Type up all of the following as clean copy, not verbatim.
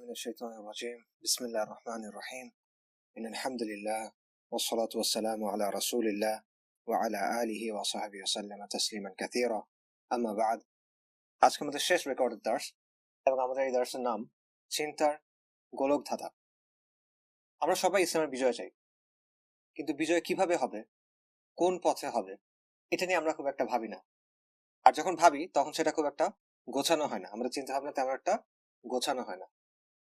من الشيطان الرجيم بسم الله الرحمن الرحيم إن الحمد لله والصلاة والسلام على رسول الله وعلى آله وصحبه وسلم تسليما كثيرا أما بعد আজকে আমাদের শেষ রেকর্ডেড দার্স এবং আমাদের এই দার্সের নাম চিন্তার গোলক ধাঁধা। আমরা সবাই ইসলামের বিজয় চাই, কিন্তু বিজয় কিভাবে হবে, কোন পথে হবে, এটা নিয়ে আমরা খুব একটা ভাবি না। আর যখন ভাবি তখন সেটা খুব একটা গোছানো হয় না, আমাদের চিন্তা ভাবনা তেমন একটা গোছানো হয় না।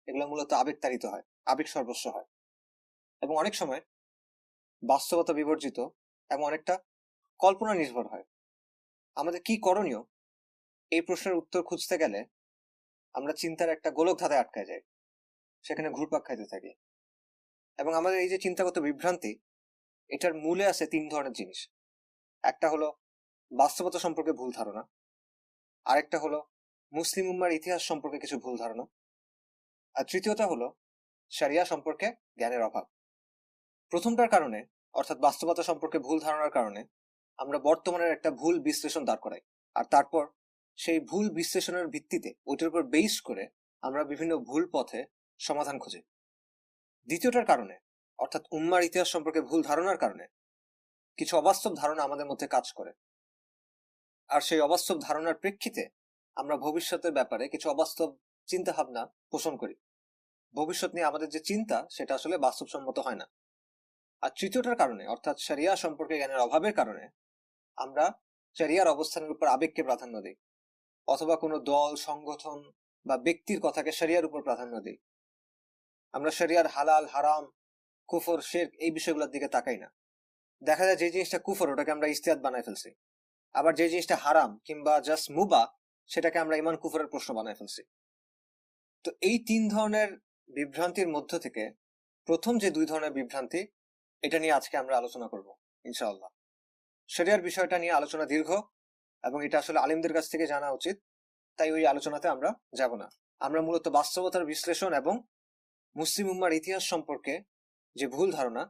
এগুলো মূলত আবেগ তাড়িত হয়, আবেগ সর্বস্ব হয় এবং অনেক সময় বাস্তবতা বিবর্জিত এবং অনেকটা কল্পনা নির্ভর হয়। আমাদের কি করণীয়, এই প্রশ্নের উত্তর খুঁজতে গেলে আমরা চিন্তার একটা গোলক ধাঁধায় আটকায় যাই, সেখানে ঘুরপাক খাইতে থাকি। এবং আমাদের এই যে চিন্তাগত বিভ্রান্তি, এটার মূলে আছে তিন ধরনের জিনিস। একটা হলো বাস্তবতা সম্পর্কে ভুল ধারণা, আরেকটা হলো মুসলিম উম্মার ইতিহাস সম্পর্কে কিছু ভুল ধারণা, আর তৃতীয়টা হলো শরিয়া সম্পর্কে জ্ঞানের অভাব। প্রথমটার কারণে, অর্থাৎ বাস্তবতা সম্পর্কে ভুল ধারণার কারণে আমরা বর্তমানের একটা ভুল বিশ্লেষণ দাঁড় করাই, আর তারপর সেই ভুল বিশ্লেষণের ভিত্তিতে ওইটার উপর বেস করে আমরা বিভিন্ন ভুল পথে সমাধান খুঁজি। দ্বিতীয়টার কারণে, অর্থাৎ উম্মার ইতিহাস সম্পর্কে ভুল ধারণার কারণে কিছু অবাস্তব ধারণা আমাদের মধ্যে কাজ করে, আর সেই অবাস্তব ধারণার প্রেক্ষিতে আমরা ভবিষ্যতের ব্যাপারে কিছু অবাস্তব চিন্তা ভাবনা পোষণ করি। ভবিষ্যৎ নিয়ে আমাদের যে চিন্তা, সেটা আসলে বাস্তবসম্মত হয় না। আর তৃতীয়টার কারণে, অর্থাৎ শরিয়া সম্পর্কে জ্ঞানের অভাবের কারণে আমরা শরিয়ার অবস্থানের উপর আবেগকে প্রাধান্য দিই, অথবা কোনো দল, সংগঠন বা ব্যক্তির কথাকে শরিয়ার উপর প্রাধান্য দিই। আমরা শরিয়ার হালাল, হারাম, কুফর, শিরক এই বিষয়গুলোর দিকে তাকাই না। দেখা যায় যে জিনিসটা কুফর, ওটাকে আমরা ইস্তেহাদ বানায় ফেলছি, আবার যে জিনিসটা হারাম কিংবা জাস্ট মুবা, সেটাকে আমরা ইমান কুফরের প্রশ্ন বানায় ফেলছি। তো এই তিন ধরনের বিভ্রান্তির মধ্য থেকে প্রথম যে দুই ধরনের বিভ্রান্তি, এটা নিয়ে আজকে আমরা আলোচনা করব ইনশাআল্লাহ। শরিয়ার বিষয়টা নিয়ে আলোচনা দীর্ঘ এবং এটা আসলে আলিমদের কাছ থেকে জানা উচিত, তাই ওই আলোচনাতে আমরা যাব না। আমরা মূলত বাস্তবতার বিশ্লেষণ এবং মুসলিম উম্মার ইতিহাস সম্পর্কে যে ভুল ধারণা,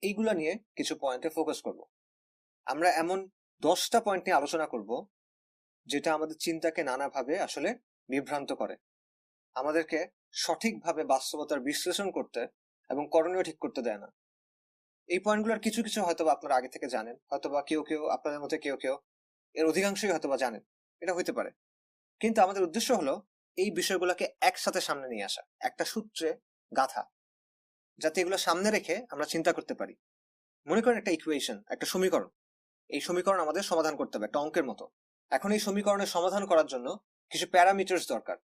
এইগুলা নিয়ে কিছু পয়েন্টে ফোকাস করব। আমরা এমন 10টা পয়েন্ট নিয়ে আলোচনা করব যেটা আমাদের চিন্তাকে নানাভাবে আসলে বিভ্রান্ত করে, আমাদেরকে সঠিকভাবে বাস্তবতার বিশ্লেষণ করতে এবং করণীয় ঠিক করতে দেয় না। এই পয়েন্টগুলোর কিছু কিছু হয়তো আপনারা আগে থেকে জানেন, হয়তোবা কেউ কেউ আপনাদের মধ্যে কেউ কেউ এর অধিকাংশই হয়তোবা জানেন, এটা হইতে পারে। কিন্তু আমাদের উদ্দেশ্য হলো এই বিষয়গুলোকে একসাথে সামনে নিয়ে আসা, একটা সূত্রে গাঁথা, যাতে এগুলো সামনে রেখে আমরা চিন্তা করতে পারি। মনে করেন একটা ইকুয়েশন, একটা সমীকরণ, এই সমীকরণ আমাদের সমাধান করতে হবে একটা অঙ্কের মতো। এখন এই সমীকরণের সমাধান করার জন্য কিছু প্যারামিটার্স দরকার,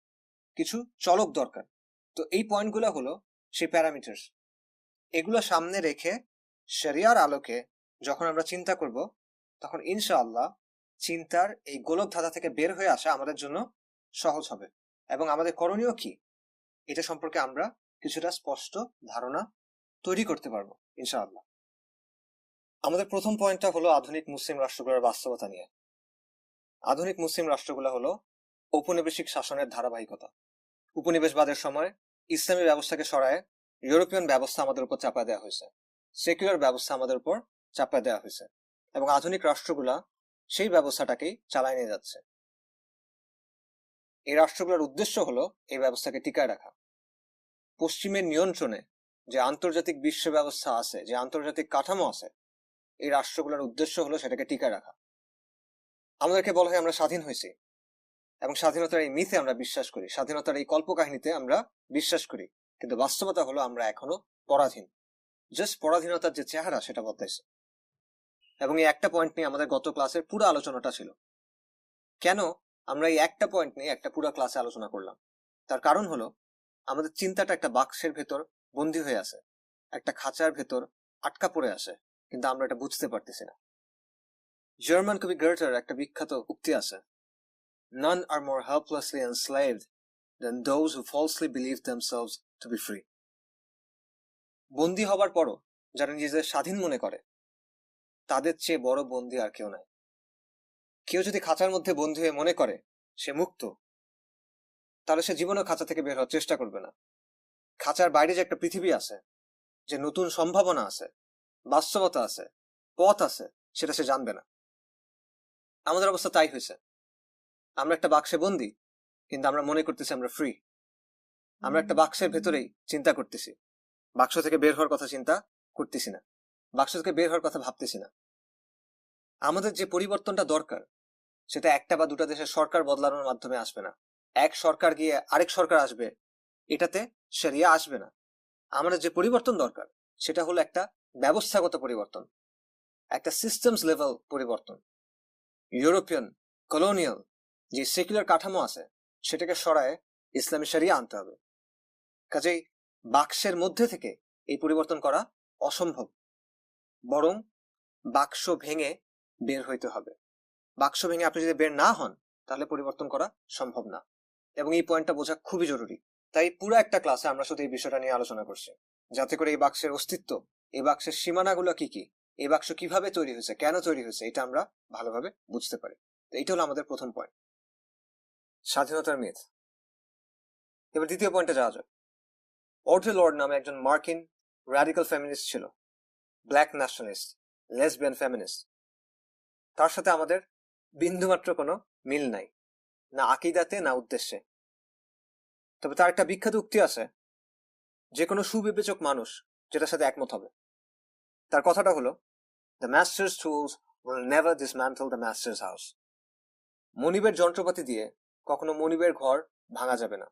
কিছু চলক দরকার। তো এই পয়েন্টগুলো হলো সেই প্যারামিটার্স। এগুলো সামনে রেখে শরিয়ার আলোকে যখন আমরা চিন্তা করব, তখন ইনশাআল্লাহ চিন্তার এই গোলক ধাঁধা থেকে বের হয়ে আসা আমাদের জন্য সহজ হবে, এবং আমাদের করণীয় কি, এটা সম্পর্কে আমরা কিছুটা স্পষ্ট ধারণা তৈরি করতে পারবো ইনশাআল্লাহ। আমাদের প্রথম পয়েন্টটা হলো আধুনিক মুসলিম রাষ্ট্রগুলোর বাস্তবতা নিয়ে। আধুনিক মুসলিম রাষ্ট্রগুলো হলো ঔপনিবেশিক শাসনের ধারাবাহিকতা। উপনিবেশবাদের সময় ইসলামী ব্যবস্থাকে সরায় ইউরোপিয়ান ব্যবস্থা আমাদের উপর চাপা দেওয়া হয়েছে, সেকুলার ব্যবস্থা আমাদের উপর চাপা দেওয়া হয়েছে, এবং আধুনিক রাষ্ট্রগুলা সেই ব্যবস্থাটাকেই চালায় নিয়ে যাচ্ছে। এই রাষ্ট্রগুলোর উদ্দেশ্য হলো এই ব্যবস্থাকে টিকায় রাখা। পশ্চিমের নিয়ন্ত্রণে যে আন্তর্জাতিক বিশ্ব ব্যবস্থা আছে, যে আন্তর্জাতিক কাঠামো আছে, এই রাষ্ট্রগুলোর উদ্দেশ্য হলো সেটাকে টিকায় রাখা। আমাদেরকে বলা হয় আমরা স্বাধীন হয়েছি, এবং স্বাধীনতার এই মিথে আমরা বিশ্বাস করি, স্বাধীনতার এই কল্পকাহিনীতে আমরা বিশ্বাস করি, কিন্তু বাস্তবতা হলো আমরা এখনো পরাধীন। জাস্ট পরাধীনতার যে চেহারা, সেটা বদলাইছে। এবং এই একটা পয়েন্ট নিয়ে আমাদের গত ক্লাসের পুরো আলোচনাটা ছিল। কেন আমরা এই একটা পয়েন্ট নিয়ে একটা পুরো ক্লাসে আলোচনা করলাম? তার কারণ হলো আমাদের চিন্তাটা একটা বাক্সের ভেতর বন্দী হয়ে আছে, একটা খাঁচার ভেতর আটকা পড়ে আছে, কিন্তু আমরা এটা বুঝতে পারতেছি না। জার্মান কবি গার্টার একটা বিখ্যাত উক্তি আছে, none are more helplessly enslaved than those who falsely believe themselves to be free. বন্দী হবার পরও যারা নিজেদের স্বাধীন মনে করে, তাদের চেয়ে বড় বন্দী আর কেউ নাই। কেউ যদি খাঁচার মধ্যে বন্দী হয়ে মনে করে সে মুক্ত, তাহলে সে জীবনেও খাঁচা থেকে বের হওয়ার চেষ্টা করবে না। খাঁচার বাইরে যে একটা পৃথিবী আছে, যে নতুন সম্ভাবনা আছে, বাস্তবতা আছে, পথ আছে, সেটা সে জানবে না। আমাদের অবস্থা তাই হয়েছে। আমরা একটা বাক্সে বন্দী, কিন্তু আমরা মনে করতেছি আমরা ফ্রি। আমরা একটা বাক্সের ভেতরেই চিন্তা করতেছি, বাক্স থেকে বের হওয়ার কথা চিন্তা করতেছি না, বাক্স থেকে বের হওয়ার কথা ভাবতেছি না। আমাদের যে পরিবর্তনটা দরকার সেটা একটা বা দুটা দেশের সরকার বদলানোর মাধ্যমে আসবে না। এক সরকার গিয়ে আরেক সরকার আসবে, এটাতে শরিয়া আসবে না। আমাদের যে পরিবর্তন দরকার সেটা হলো একটা ব্যবস্থাগত পরিবর্তন, একটা সিস্টেমস লেভেল পরিবর্তন। ইউরোপিয়ান কলোনিয়াল যে সেকুলার কাঠামো আছে সেটাকে সরায় ইসলামী শরিয়া আনতে হবে। কাজেই বাক্সের মধ্যে থেকে এই পরিবর্তন করা অসম্ভব, বরং বাক্স ভেঙে বের হইতে হবে। বাক্স ভেঙে আপনি যদি বের না হন তাহলে পরিবর্তন করা সম্ভব না, এবং এই পয়েন্টটা বোঝা খুবই জরুরি। তাই পুরো একটা ক্লাসে আমরা শুধু এই বিষয়টা নিয়ে আলোচনা করছি, যাতে করে এই বাক্সের অস্তিত্ব, এই বাক্সের সীমানাগুলো কি কি, এই বাক্স কিভাবে তৈরি হয়েছে, কেন তৈরি হয়েছে, এটা আমরা ভালোভাবে বুঝতে পারি। তো এইটা হলো আমাদের প্রথম পয়েন্ট, স্বাধীনতার মিথ। এবার দ্বিতীয় পয়েন্টে যাওয়া যাক। অড্রে লর্ড নামে একজন মার্কিন র্যাডিক্যাল ফেমিনিস্ট ছিল, ব্ল্যাক ন্যাশনালিস্ট, লেসবিয়ান ফেমিনিস্ট। তার সাথে আমাদের বিন্দুমাত্র কোনো মিল নাই, না আকিদাতে না উদ্দেশ্যে। তবে তার একটা বিখ্যাত উক্তি আছে, যে কোনো সুবিবেচক মানুষ যেটার সাথে একমত হবে। তার কথাটা হলো, the master's tools will never dismantle the master's house. মনিবের যন্ত্রপাতি দিয়ে কখনো মনিবের ঘর ভাঙা যাবে না।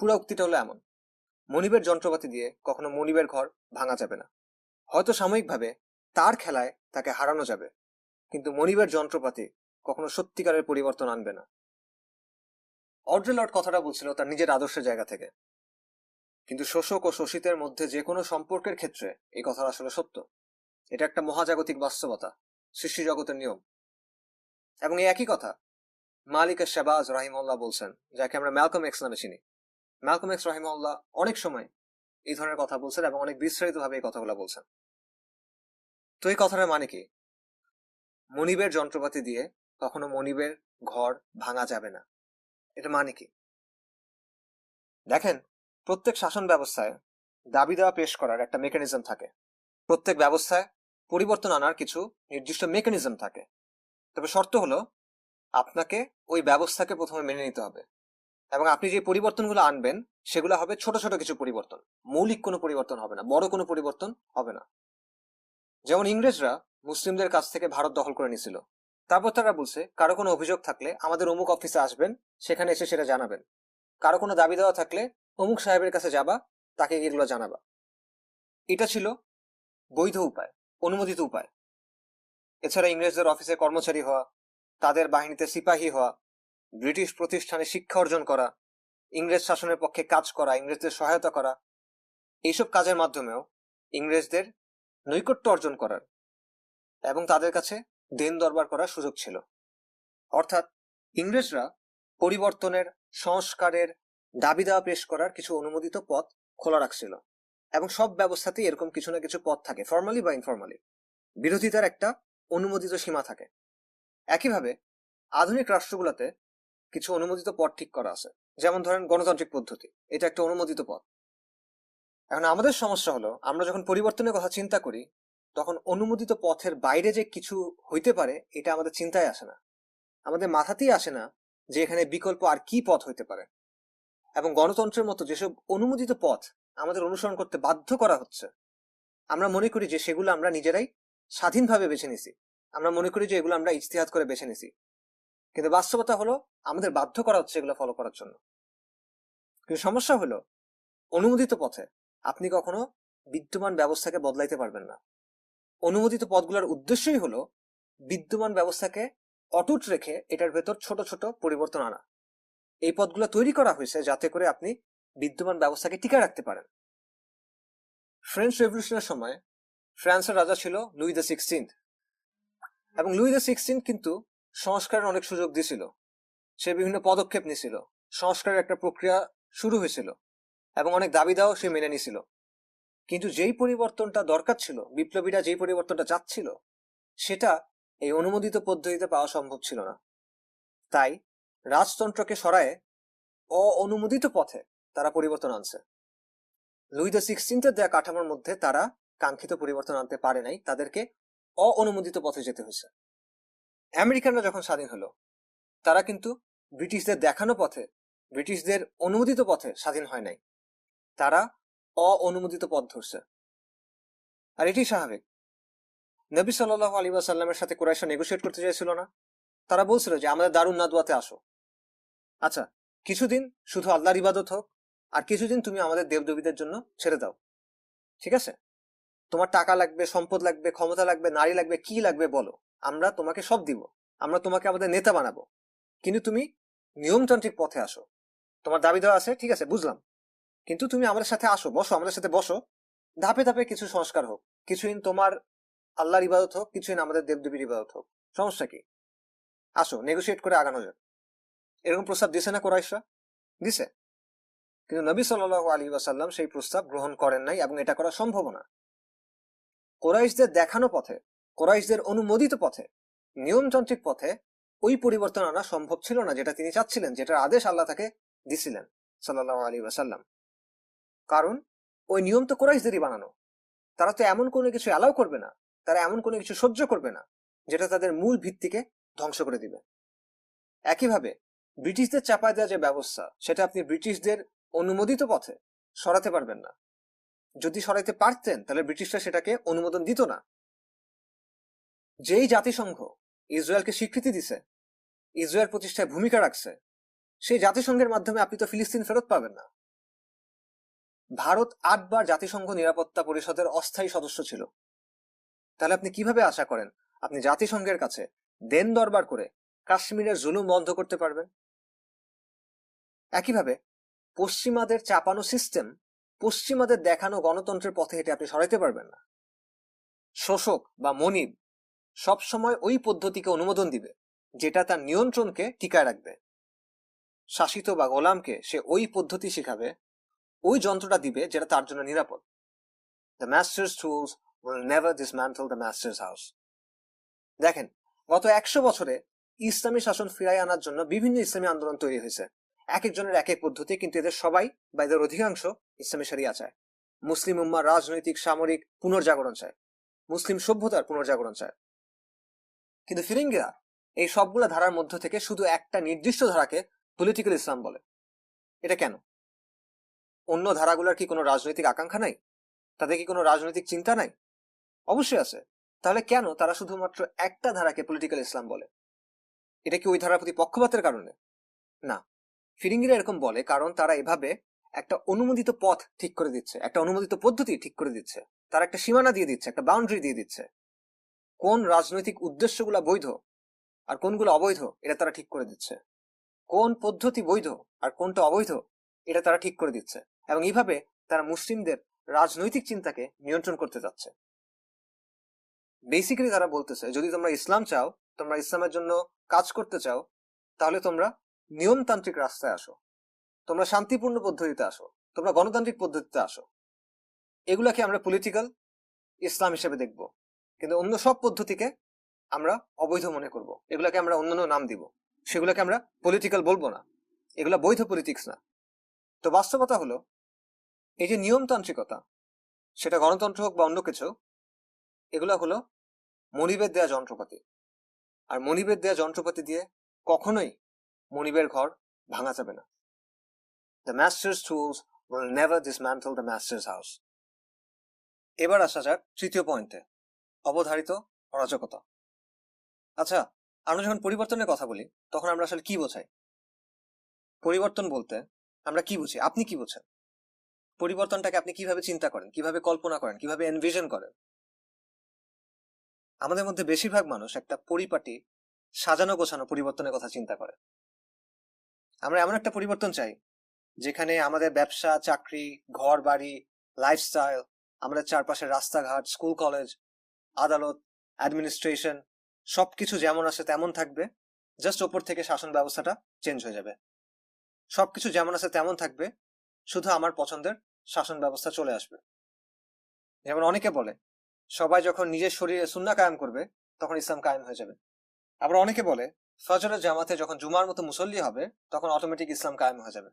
পুরো উক্তিটা হলো এমন, মনিবের যন্ত্রপাতি দিয়ে কখনো মনিবের ঘর ভাঙা যাবে না। হয়তো সাময়িকভাবে তার খেলায় তাকে হারানো যাবে, কিন্তু মনিবের যন্ত্রপাতি কখনো সত্যিকারের পরিবর্তন আনবে না। অড্রে লর্ড কথাটা বলছিল তার নিজের আদর্শের জায়গা থেকে, কিন্তু শোষক ও শোষিতের মধ্যে যে কোনো সম্পর্কের ক্ষেত্রে এই কথা আসলে সত্য। এটা একটা মহাজাগতিক বাস্তবতা, সৃষ্টি জগতের নিয়ম। এবং এই একই কথা মালিক শাহবাজ রাহিমউল্লাহ বলছেন, যাকে আমরা ম্যালকম এক্স নামে চিনি। ম্যালকম এক্স রাহিমউল্লাহ অনেক সময় এই ধরনের কথা বলছেন এবং অনেক বিস্তারিতভাবে এই কথাগুলো বলছেন। তো এই কথাটার মানে কি? মনিবের যন্ত্রপাতি দিয়ে কখনো মনিবের ঘর ভাঙা যাবে না, এটা মানে কি? দেখেন, প্রত্যেক শাসন ব্যবস্থায় দাবি দেওয়া পেশ করার একটা মেকানিজম থাকে। প্রত্যেক ব্যবস্থায় পরিবর্তন আনার কিছু নির্দিষ্ট মেকানিজম থাকে। তবে শর্ত হলো আপনাকে ওই ব্যবস্থাকে প্রথমে মেনে নিতে হবে, এবং আপনি যে পরিবর্তনগুলো আনবেন সেগুলো হবে ছোট ছোট কিছু পরিবর্তন, মৌলিক কোনো পরিবর্তন হবে না, বড় কোনো পরিবর্তন হবে না। যেমন ইংরেজরা মুসলিমদের কাছ থেকে ভারত দখল করে নিয়েছিল, তারপর তারা বলছে কারো কোনো অভিযোগ থাকলে আমাদের অমুক অফিসে আসবেন, সেখানে এসে সেটা জানাবেন। কারো কোনো দাবি দেওয়া থাকলে অমুক সাহেবের কাছে যাবা, তাকে এগুলো জানাবা। এটা ছিল বৈধ উপায়, অনুমোদিত উপায়। এছাড়া ইংরেজদের অফিসে কর্মচারী হওয়া, তাদের বাহিনীতে সিপাহী হওয়া, ব্রিটিশ প্রতিষ্ঠানে শিক্ষা অর্জন করা, ইংরেজ শাসনের পক্ষে কাজ করা, ইংরেজদের সহায়তা করা, এইসব কাজের মাধ্যমেও ইংরেজদের নৈকট্য অর্জন করার এবং তাদের কাছে দেন দরবার করার সুযোগ ছিল। অর্থাৎ ইংরেজরা পরিবর্তনের, সংস্কারের দাবি দেওয়া পেশ করার কিছু অনুমোদিত পথ খোলা রাখছিল, এবং সব ব্যবস্থাতেই এরকম কিছু না কিছু পথ থাকে, ফর্মালি বা ইনফর্মালি। বিরোধিতার একটা অনুমোদিত সীমা থাকে। একইভাবে আধুনিক রাষ্ট্রগুলোতে কিছু অনুমোদিত পথ ঠিক করা আছে, যেমন ধরেন গণতান্ত্রিক পদ্ধতি, এটা একটা অনুমোদিত পথ। এখন আমাদের সমস্যা হলো, আমরা যখন পরিবর্তনের কথা চিন্তা করি তখন অনুমোদিত পথের বাইরে যে কিছু হইতে পারে এটা আমাদের চিন্তায় আসে না, আমাদের মাথাতেই আসে না যে এখানে বিকল্প আর কি পথ হইতে পারে। এবং গণতন্ত্রের মতো যেসব অনুমোদিত পথ আমাদের অনুসরণ করতে বাধ্য করা হচ্ছে, আমরা মনে করি যে সেগুলো আমরা নিজেরাই স্বাধীনভাবে বেছে নিছি, আমরা মনে করি যে এগুলো আমরা ইজতিহাদ করে বেছে নিছি, কিন্তু বাস্তবতা হলো আমাদের বাধ্য করা হচ্ছে এগুলো ফলো করার জন্য। কিন্তু সমস্যা হলো, অনুমোদিত পথে আপনি কখনো বিদ্যমান ব্যবস্থাকে বদলাইতে পারবেন না। অনুমোদিত পথগুলোর উদ্দেশ্যই হলো বিদ্যমান ব্যবস্থাকে অটুট রেখে এটার ভেতর ছোট ছোট পরিবর্তন আনা। এই পথগুলো তৈরি করা হয়েছে যাতে করে আপনি বিদ্যমান ব্যবস্থাকে টিকে রাখতে পারেন। ফ্রেঞ্চ রেভলিউশনের সময় ফ্রান্সের রাজা ছিল লুই দ্য 16th, এবং লুই দ্য 16th কিন্তু সংস্কারের অনেক সুযোগ দিয়েছিল, সে বিভিন্ন পদক্ষেপ নিয়েছিল, সংস্কারের একটা প্রক্রিয়া শুরু হয়েছিল এবং অনেক দাবি দাও সে মেনে নিয়েছিল। কিন্তু যেই পরিবর্তনটা দরকার ছিল, বিপ্লবীরা যেই পরিবর্তনটা চাচ্ছিল, সেটা এই অনুমোদিত পদ্ধতিতে পাওয়া সম্ভব ছিল না। তাই রাজতন্ত্রকে সরায়ে অননুমোদিত পথে তারা পরিবর্তন আনছে। লুই দ্য 16th দেয়া কাঠামোর মধ্যে তারা কাঙ্ক্ষিত পরিবর্তন আনতে পারে নাই, তাদেরকে অননুমোদিত পথে যেতে হয়েছে। আমেরিকানরা যখন স্বাধীন হলো তারা কিন্তু ব্রিটিশদের দেখানো পথে ব্রিটিশদের অনুমোদিত পথে স্বাধীন হয় নাই, তারা অননুমোদিত পথ ধরছে। আর এটি স্বাভাবিক। নবী সাল্লাল্লাহু আলাইহি ওয়াসাল্লামের সাথে কুরাইশরা নেগোশিয়েট করতে চাইছিল না। তারা বলছিল যে আমাদের দারুন নাদওয়াতে আসো, আচ্ছা কিছুদিন শুধু আল্লাহর ইবাদত হোক, আর কিছুদিন তুমি আমাদের দেবদেবীদের জন্য ছেড়ে দাও, ঠিক আছে? তোমার টাকা লাগবে, সম্পদ লাগবে, ক্ষমতা লাগবে, নারী লাগবে, কি লাগবে বলো, আমরা তোমাকে সব দিব, আমরা তোমাকে আমাদের নেতা বানাবো, কিন্তু তুমি নিয়মতান্ত্রিক পথে আসো। তোমার দাবি দেওয়া আছে, ঠিক আছে বুঝলাম, কিন্তু তুমি আমাদের সাথে আসো, বসো, আমাদের সাথে বসো, ধাপে ধাপে কিছু সংস্কার হোক, কিছুদিন তোমার আল্লাহর ইবাদত হোক, কিছুদিন আমাদের দেবদেবীর ইবাদত হোক, সমস্যা কি? আসো, নেগোশিয়েট করে আগানো যাক। এরকম প্রস্তাব দিছে না কুরাইশরা? দিছে। কিন্তু নবী সাল্লাল্লাহু আলাইহি ওয়াসাল্লাম সেই প্রস্তাব গ্রহণ করেন নাই, এবং এটা করা সম্ভব না। কুরাইশদের দেখানো পথে, কুরাইশদের অনুমোদিত পথে, নিয়মতান্ত্রিক পথে ওই পরিবর্তন আনা সম্ভব ছিল না যেটা তিনি চাচ্ছিলেন, যেটার আদেশ আল্লাহ তাকে দিছিলেন সাল্লাল্লাহু আলাইহি ওয়াসাল্লাম। কারণ ওই নিয়ম তো কুরাইশদেরই বানানো। তারা তো এমন কোনো কিছু অ্যালাউ করবে না, তারা এমন কোনো কিছু সহ্য করবে না যেটা তাদের মূল ভিত্তিকে ধ্বংস করে দিবে। একইভাবে ব্রিটিশদের চাপায় দেওয়া যে ব্যবস্থা, সেটা আপনি ব্রিটিশদের অনুমোদিত পথে সরাতে পারবেন না। যদি সরাইতে পারতেন তাহলে ব্রিটিশরা সেটাকে অনুমোদন দিত না। যেই জাতিসংঘ ইসরায়েলকে স্বীকৃতি দিছে, ইসরায়েল প্রতিষ্ঠায় ভূমিকা রাখছে, সেই জাতিসংঘের মাধ্যমে আপনি তো ফিলিস্তিন ফেরত পাবেন না। ভারত 8 বার জাতিসংঘ নিরাপত্তা পরিষদের অস্থায়ী সদস্য ছিল। তাহলে আপনি কিভাবে আশা করেন আপনি জাতিসংঘের কাছে দেন দরবার করে কাশ্মীরের জুলুম বন্ধ করতে পারবেন? একইভাবে পশ্চিমাদের চাপানো সিস্টেম, পশ্চিমাদের দেখানো গণতন্ত্রের পথে হেঁটে আপনি সরাইতে পারবেন না। শোষক বা মনিব সবসময় ওই পদ্ধতিকে অনুমোদন দিবে যেটা তার নিয়ন্ত্রণকে টিকায় রাখবে। শাসিত বা গোলামকে সে ওই পদ্ধতি শিখাবে, ওই যন্ত্রটা দিবে যেটা তার জন্য নিরাপদ। The master's tools will never dismantle the master's house. দেখেন, গত 100 বছরে ইসলামী শাসন ফিরাই আনার জন্য বিভিন্ন ইসলামী আন্দোলন তৈরি হয়েছে, এক একজনের এক এক পদ্ধতি, কিন্তু এদের সবাই বা এদের অধিকাংশ ইসলামী শরিয়া চায়। মুসলিম উম্মার রাজনৈতিক সামরিক পুনর্জাগরণ চায়, মুসলিম সভ্যতার পুনর্জাগরণ চায়। কিন্তু ফিরিঙ্গিরা এই সবগুলা ধারার মধ্য থেকে শুধু একটা নির্দিষ্ট ধারাকে পলিটিক্যাল ইসলাম বলে। এটা কেন? অন্য ধারাগুলোর কি কোনো রাজনৈতিক আকাঙ্ক্ষা নাই? তাদের কি কোনো রাজনৈতিক চিন্তা নাই? অবশ্যই আছে। তাহলে কেন তারা শুধুমাত্র একটা ধারাকে পলিটিক্যাল ইসলাম বলে? এটা কি ওই ধারার প্রতি পক্ষপাতের কারণে? না, ফিরিঙ্গিরা এরকম বলে কারণ তারা এভাবে একটা অনুমোদিত পথ ঠিক করে দিচ্ছে, একটা অনুমোদিত পদ্ধতি ঠিক করে দিচ্ছে, তারা একটা সীমানা দিয়ে দিচ্ছে, একটা বাউন্ডারি দিয়ে দিচ্ছে। কোন রাজনৈতিক উদ্দেশ্যগুলো বৈধ আর কোনগুলো অবৈধ এটা তারা ঠিক করে দিচ্ছে, কোন পদ্ধতি বৈধ আর কোনটা অবৈধ এটা তারা ঠিক করে দিচ্ছে, এবং এইভাবে তারা মুসলিমদের রাজনৈতিক চিন্তাকে নিয়ন্ত্রণ করতে যাচ্ছে। বেসিক্যালি তারা বলতেছে যদি তোমরা ইসলাম চাও, তোমরা ইসলামের জন্য কাজ করতে চাও, তাহলে তোমরা নিয়মতান্ত্রিক রাস্তায় আসো, তোমরা শান্তিপূর্ণ পদ্ধতিতে আসো, তোমরা গণতান্ত্রিক পদ্ধতিতে আসো। এগুলাকে আমরা পলিটিক্যাল ইসলাম হিসেবে দেখব, কিন্তু অন্য সব পদ্ধতিকে আমরা অবৈধ মনে করব, এগুলাকে আমরা অন্যান্য নাম দিব, সেগুলোকে আমরা পলিটিক্যাল বলবো না, এগুলা বৈধ পলিটিক্স না। তো বাস্তবতা হলো এই যে নিয়মতান্ত্রিকতা, সেটা গণতন্ত্র হোক বা অন্য কিছু, এগুলা হলো মনিবের দেয়া যন্ত্রপাতি। আর মনিবের দেয়া যন্ত্রপাতি দিয়ে কখনোই মনিবের ঘর ভাঙা যাবে না। The master's tools will never dismantle the master's house. এবার আসা যাক তৃতীয় পয়েন্টে, অবধারিত অরাজকতা। আচ্ছা, আমরা যখন পরিবর্তনের কথা বলি তখন আমরা আসলে কি বোঝাই? পরিবর্তন বলতে আমরা কি বুঝি? আপনি কি বোঝেন? পরিবর্তনটাকে আপনি কিভাবে চিন্তা করেন, কিভাবে কল্পনা করেন, কিভাবে এনভিশন করেন? আমাদের মধ্যে বেশিরভাগ মানুষ একটা পরিপাটি সাজানো গোছানো পরিবর্তনের কথা চিন্তা করে। আমরা এমন একটা পরিবর্তন চাই যেখানে আমাদের ব্যবসা, চাকরি, ঘর বাড়ি, লাইফস্টাইল, আমাদের চারপাশের রাস্তাঘাট, স্কুল কলেজ, আদালত, অ্যাডমিনিস্ট্রেশন সবকিছু যেমন আছে তেমন থাকবে, জাস্ট ওপর থেকে শাসন ব্যবস্থাটা চেঞ্জ হয়ে যাবে। সবকিছু যেমন আছে তেমন থাকবে, শুধু আমার পছন্দের শাসন ব্যবস্থা চলে আসবে। যেমন অনেকে বলে সবাই যখন নিজের শরীরে সুন্নাহ কায়েম করবে তখন ইসলাম কায়েম হয়ে যাবে। আবার অনেকে বলে ফজরের জামাতে যখন জুমার মতো মুসল্লি হবে তখন অটোমেটিক ইসলাম কায়েম হয়ে যাবে।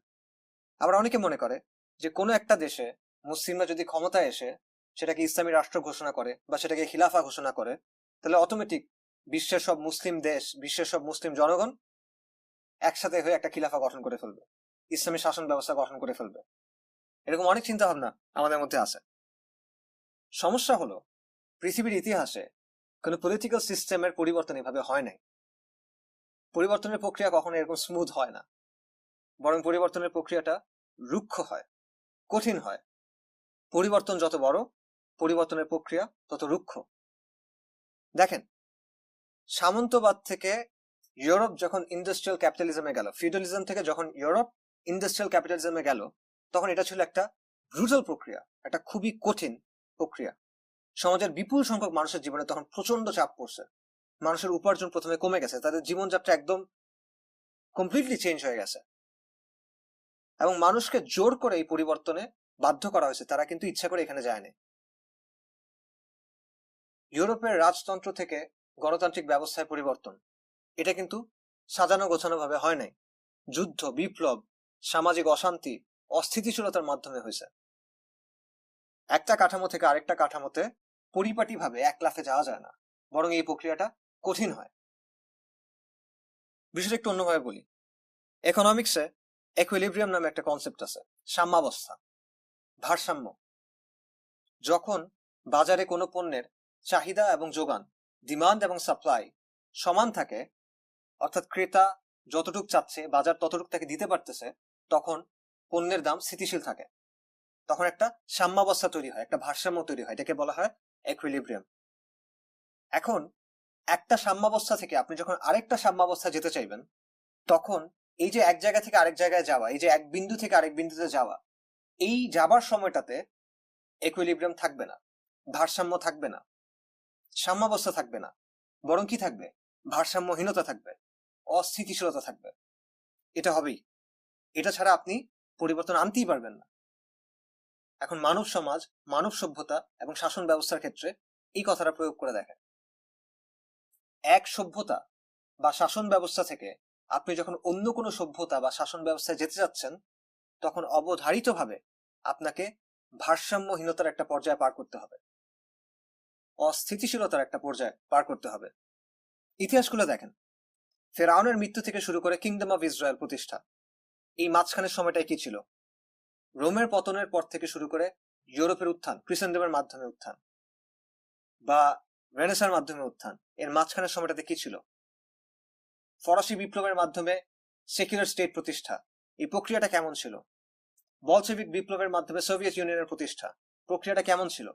আবার অনেকে মনে করে যে কোনো একটা দেশে মুসলিমরা যদি ক্ষমতায় এসে সেটাকে ইসলামী রাষ্ট্র ঘোষণা করে বা সেটাকে খিলাফা ঘোষণা করে, তাহলে অটোমেটিক বিশ্বের সব মুসলিম দেশ, বিশ্বের সব মুসলিম জনগণ একসাথে হয়ে একটা খিলাফা গঠন করে ফেলবে। ইসলামী শাসন ব্যবস্থা গঠন করে ফেলবে, এরকম অনেক চিন্তা ভাবনা আমাদের মধ্যে আছে। সমস্যা হলো পৃথিবীর ইতিহাসে কোনো পলিটিক্যাল সিস্টেমের পরিবর্তন এভাবে হয় নাই। পরিবর্তনের প্রক্রিয়া কখনো এরকম স্মুথ হয় না, বরং পরিবর্তনের প্রক্রিয়াটা রুক্ষ হয়, কঠিন হয়। পরিবর্তন যত বড়, পরিবর্তনের প্রক্রিয়া তত রুক্ষ। দেখেন, সামন্তবাদ থেকে ইউরোপ যখন ইন্ডাস্ট্রিয়াল ক্যাপিটালিজমে গেল, ফিউডালিজম থেকে যখন ইউরোপ ইন্ডাস্ট্রিয়াল ক্যাপিটালিজমে গেল, তখন এটা ছিল একটা ব্রুটাল প্রক্রিয়া, একটা খুবই কঠিন প্রক্রিয়া। সমাজের বিপুল সংখ্যক মানুষের জীবনে তখন প্রচন্ড চাপ পড়ছে। মানুষের উপার্জন প্রথমে কমে গেছে, তাদের জীবনযাত্রা একদম কমপ্লিটলি চেঞ্জ হয়ে গেছে, এবং মানুষকে জোর করে এই পরিবর্তনে বাধ্য করা হয়েছে, তারা কিন্তু ইচ্ছা করে এখানে যায়নি। ইউরোপের রাজতন্ত্র থেকে গণতান্ত্রিক ব্যবস্থায় পরিবর্তন, এটা কিন্তু সাজানো গোছানো ভাবে হয় নাই। যুদ্ধ, বিপ্লব, সামাজিক অশান্তি, অস্থিতিশীলতার মাধ্যমে হয়েছে। একটা কাঠামো থেকে আরেকটা কাঠামোতে পরিপাটি ভাবে এক লাফে যাওয়া যায় না, বরং এই প্রক্রিয়াটা কঠিন হয়। বিষয়টা একটু অন্যভাবে বলি। ইকোনমিক্সে ইকুইলিব্রিয়াম নামে একটা কনসেপ্ট আছে, সাম্যাবস্থা, ভারসাম্য। যখন বাজারে কোনো পণ্যের চাহিদা এবং যোগান, ডিমান্ড এবং সাপ্লাই সমান থাকে, অর্থাৎ ক্রেতা যতটুক চাচ্ছে বাজার ততটুক তাকে দিতে পারতেছে, তখন পণ্যের দাম স্থিতিশীল থাকে। তখন একটা সাম্যাবস্থা তৈরি হয়, একটা ভারসাম্য তৈরি হয়, এটাকে বলা হয় ইকুইলিব্রিয়াম। এখন একটা সাম্যাবস্থা থেকে আপনি যখন আরেকটা সাম্যাবস্থা যেতে চাইবেন, তখন এই যে এক জায়গা থেকে আরেক জায়গায় যাওয়া, এই যে এক বিন্দু থেকে আরেক বিন্দুতে যাওয়া, এই যাবার সময়টাতে ইকুইলিব্রিয়াম থাকবে না, ভারসাম্য থাকবে না, সাম্যাবস্থা থাকবে না, বরং কি থাকবে? ভারসাম্যহীনতা থাকবে, অস্থিতিশীলতা থাকবে। এটা হবেই, এটা ছাড়া আপনি পরিবর্তন আনতেই পারবেন না। এখন মানব সমাজ, মানব সভ্যতা এবং শাসন ব্যবস্থার ক্ষেত্রে এই কথাটা প্রয়োগ করে দেখেন। এক সভ্যতা বা শাসন ব্যবস্থা থেকে আপনি যখন অন্য কোনো সভ্যতা বা শাসন ব্যবস্থায় যেতে যাচ্ছেন, তখন অবধারিতভাবে আপনাকে ভারসাম্যহীনতার একটা পর্যায়ে পার করতে হবে, অস্থিতিশীলতার একটা পর্যায়ে পার করতে হবে। ইতিহাসগুলো দেখেন, ফেরাউনের মৃত্যু থেকে শুরু করে কিংডম অফ ইসরায়েল প্রতিষ্ঠা, এই মাঝখানের সময়টাই কি ছিল? রোমের পতনের পর থেকে শুরু করে ইউরোপের উত্থান, ক্রিসেন্ডমের মাধ্যমে উত্থান বা রেনেসার মাধ্যমে উত্থান, এর মাঝখানের সময়টাতে কি ছিল? ফরাসি বিপ্লবের মাধ্যমে সেকুলার স্টেট প্রতিষ্ঠা, এই প্রক্রিয়াটা কেমন ছিল? বলশেভিক বিপ্লবের মাধ্যমে সোভিয়েত ইউনিয়নের প্রতিষ্ঠা, প্রক্রিয়াটা কেমন ছিল?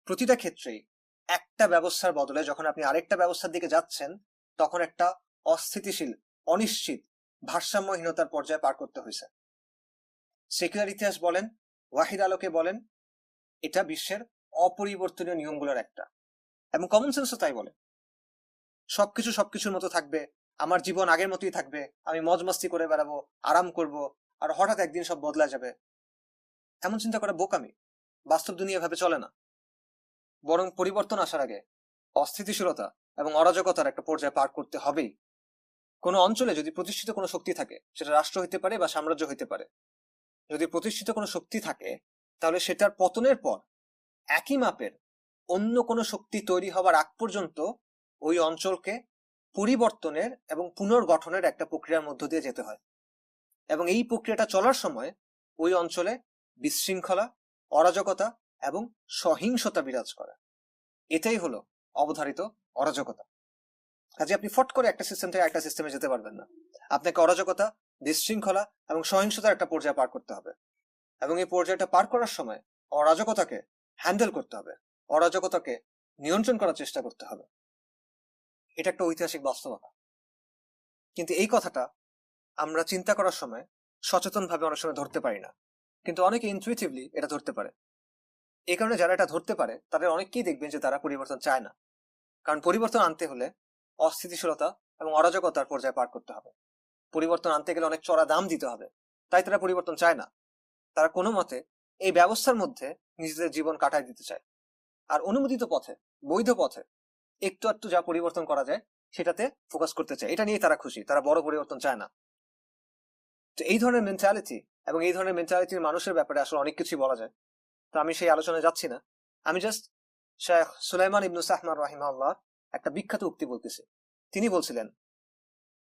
প্রতিটা ক্ষেত্রেই একটা ব্যবস্থার বদলে যখন আপনি আরেকটা ব্যবস্থার দিকে যাচ্ছেন, তখন একটা অস্থিতিশীল, অনিশ্চিত, ভারসাম্যহীনতার পর্যায়ে পার করতে হয়েছে। সেকুলার ইতিহাস বলেন, ওয়াহিদ আলোকে বলেন, এটা বিশ্বের অপরিবর্তনীয় নিয়মগুলোর একটা, এবং কমন সেন্সও তাই বলে। সবকিছু সবকিছুর মতো থাকবে, আমার জীবন আগের মতোই থাকবে, আমি মজ মস্তি করে বেড়াবো, আরাম করব, আর হঠাৎ একদিন সব বদলা যাবে, এমন চিন্তা করা বোকামি। বাস্তব দুনিয়া ভাবে চলে না, বরং পরিবর্তন আসার আগে অস্থিতিশীলতা এবং অরাজকতার একটা পর্যায়ে পার করতে হবেই। কোনো অঞ্চলে যদি প্রতিষ্ঠিত কোনো শক্তি থাকে, সেটা রাষ্ট্র হইতে পারে বা সাম্রাজ্য হইতে পারে, যদি প্রতিষ্ঠিত কোনো শক্তি থাকে, তাহলে সেটার পতনের পর একই মাপের অন্য কোনো শক্তি তৈরি হবার আগ পর্যন্ত ওই অঞ্চলকে পরিবর্তনের এবং পুনর্গঠনের একটা প্রক্রিয়ার মধ্য দিয়ে যেতে হয়, এবং এই প্রক্রিয়াটা চলার সময় ওই অঞ্চলে বিশৃঙ্খলা, অরাজকতা এবং সহিংসতা বিরাজ করে। এটাই হলো অবধারিত অরাজকতা। কাজে আপনি ফট করে একটা সিস্টেম থেকে একটা সিস্টেমে যেতে পারবেন না, আপনাকে অরাজকতা, বিশৃঙ্খলা এবং সহিংসতার একটা পর্যায়ে পার করতে হবে, এবং এই পর্যায়টা পার করার সময় অরাজকতাকে হ্যান্ডেল করতে হবে, অরাজকতাকে নিয়ন্ত্রণ করার চেষ্টা করতে হবে। এটা একটা ঐতিহাসিক বাস্তবতা, কিন্তু এই কথাটা আমরা চিন্তা করার সময় সচেতনভাবে অনেক সময় ধরতে পারি না, কিন্তু অনেকে ইনটুইটিভলি এটা ধরতে পারে। এই কারণে যারা এটা ধরতে পারে তাদের অনেককেই দেখবেন যে তারা পরিবর্তন চায় না, কারণ পরিবর্তন আনতে হলে অস্থিতিশীলতা এবং অরাজকতার পর্যায়ে পার করতে হবে, পরিবর্তন আনতে গেলে অনেক চড়া দাম দিতে হবে, তাই তারা পরিবর্তন চায় না। তারা কোনো মতে এই ব্যবস্থার মধ্যে নিজেদের জীবন কাটায় দিতে চায়, আর অনুমোদিত পথে, বৈধ পথে একটু একটু যা পরিবর্তন করা যায় সেটাতে ফোকাস করতে চায়, এটা নিয়ে তারা খুশি, তারা বড় পরিবর্তন চায় না। তো এই ধরনের মেন্টালিটি এবং এই ধরনের মেন্টালিটির মানুষের ব্যাপারে আসলে অনেক কিছুই বলা যায়, তো আমি সেই আলোচনায় যাচ্ছি না। আমি জাস্ট শেখ সুলাইমান ইবনু সাহমান রাহিমাহুল্লাহ একটা বিখ্যাত উক্তি বলতেছি। তিনি বলছিলেন,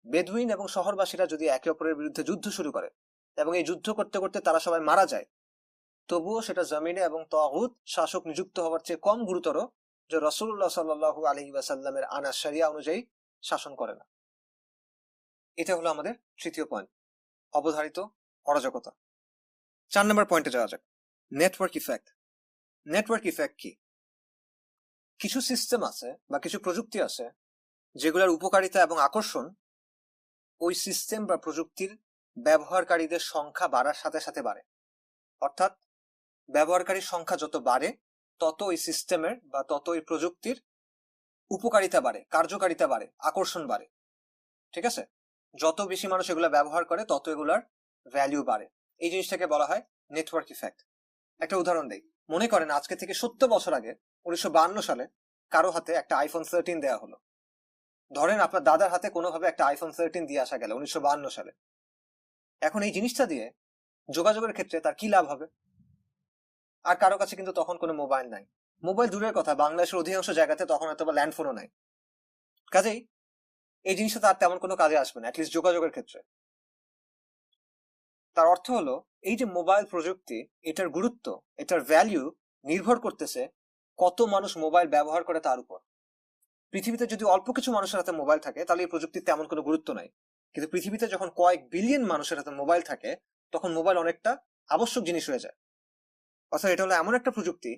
বেদুইন এবং শহরবাসীরা যদি একে অপরের বিরুদ্ধে যুদ্ধ শুরু করে, এবং এই যুদ্ধ করতে করতে তারা সবাই মারা যায়, তবুও সেটা জমিনে এবং তাগুত শাসক নিযুক্ত হওয়ার চেয়ে কম গুরুতর যে রাসূলুল্লাহ সাল্লাল্লাহু আলাইহি ওয়াসাল্লামের আনা শরিয়া অনুযায়ী শাসন করে না। এটা হলো আমাদের তৃতীয় পয়েন্ট, অবধারিত অরাজকতা। 4 নম্বর পয়েন্টে যাওয়া যাক, নেটওয়ার্ক ইফেক্ট। নেটওয়ার্ক ইফেক্ট কি? কিছু সিস্টেম আছে বা কিছু প্রযুক্তি আছে যেগুলোর উপকারিতা এবং আকর্ষণ ওই সিস্টেম বা প্রযুক্তির ব্যবহারকারীদের সংখ্যা বাড়ার সাথে সাথে বাড়ে। অর্থাৎ ব্যবহারকারীর সংখ্যা যত বাড়ে তত ওই সিস্টেমের বা তত ওই প্রযুক্তির উপকারিতা বাড়ে, কার্যকারিতা বাড়ে, আকর্ষণ বাড়ে। ঠিক আছে? যত বেশি মানুষ এগুলো ব্যবহার করে তত এগুলার ভ্যালু বাড়ে। এই জিনিসটাকে বলা হয় নেটওয়ার্ক ইফেক্ট। একটা উদাহরণ দেই। মনে করেন আজকে থেকে 70 বছর আগে 1952 সালে কারো হাতে একটা আইফোন 13 দেওয়া হলো। ধরেন আপনার দাদার হাতে কোনোভাবে একটা আইফোন 13 দিয়ে আসা গেল 1952 সালে। এখন এই জিনিসটা দিয়ে যোগাযোগের ক্ষেত্রে তার কি লাভ হবে? আর কারো কাছে কিন্তু তখন কোনো মোবাইল নাই। মোবাইল দূরের কথা, বাংলাদেশের অধিকাংশ জায়গাতে তখন হয়তো বা ল্যান্ডফোনও নাই। কাজেই এই জিনিসটা তার তেমন কোনো কাজে আসবে না, অ্যাটলিস্ট যোগাযোগের ক্ষেত্রে। তার অর্থ হলো এই যে মোবাইল প্রযুক্তি, এটার গুরুত্ব, এটার ভ্যালু নির্ভর করতেছে কত মানুষ মোবাইল ব্যবহার করে তার উপর। পৃথিবীতে যদি অল্প কিছু মানুষের হাতে মোবাইল থাকে তাহলে এই প্রযুক্তির তেমন কোনো গুরুত্ব নাই। কিন্তু পৃথিবীতে যখন কয়েক বিলিয়ন মানুষের হাতে মোবাইল থাকে তখন মোবাইল অনেকটা আবশ্যক জিনিস হয়ে যায়। অর্থাৎ এটা হলো এমন একটা প্রযুক্তি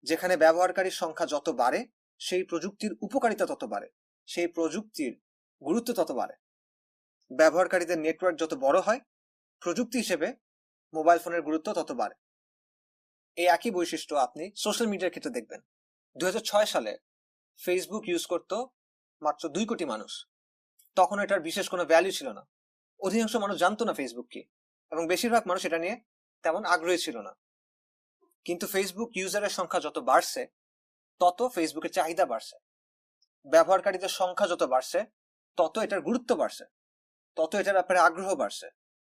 যেখানে ব্যবহারকারীর সংখ্যা যত বাড়ে সেই প্রযুক্তির উপকারিতা তত বাড়ে, সেই প্রযুক্তির গুরুত্ব তত বাড়ে। ব্যবহারকারীদের নেটওয়ার্ক যত বড় হয় প্রযুক্তি হিসেবে মোবাইল ফোনের গুরুত্ব তত বাড়ে। এই একই বৈশিষ্ট্য আপনি সোশ্যাল মিডিয়ার ক্ষেত্রে দেখবেন। 2006 সালে ফেসবুক ইউজ করত মাত্র 2 কোটি মানুষ। তখন এটার বিশেষ কোনো ভ্যালু ছিল না, অধিকাংশ মানুষ জানতো না ফেসবুক কি, এবং বেশিরভাগ মানুষ এটা নিয়ে তেমন আগ্রহী ছিল না। কিন্তু ফেসবুক ইউজারের সংখ্যা যত বাড়ছে তত ফেসবুকের চাহিদা বাড়ছে, ব্যবহারকারীদের সংখ্যা যত বাড়ছে তত এটার গুরুত্ব বাড়ছে, তত এটার ব্যাপারে আগ্রহ বাড়ছে,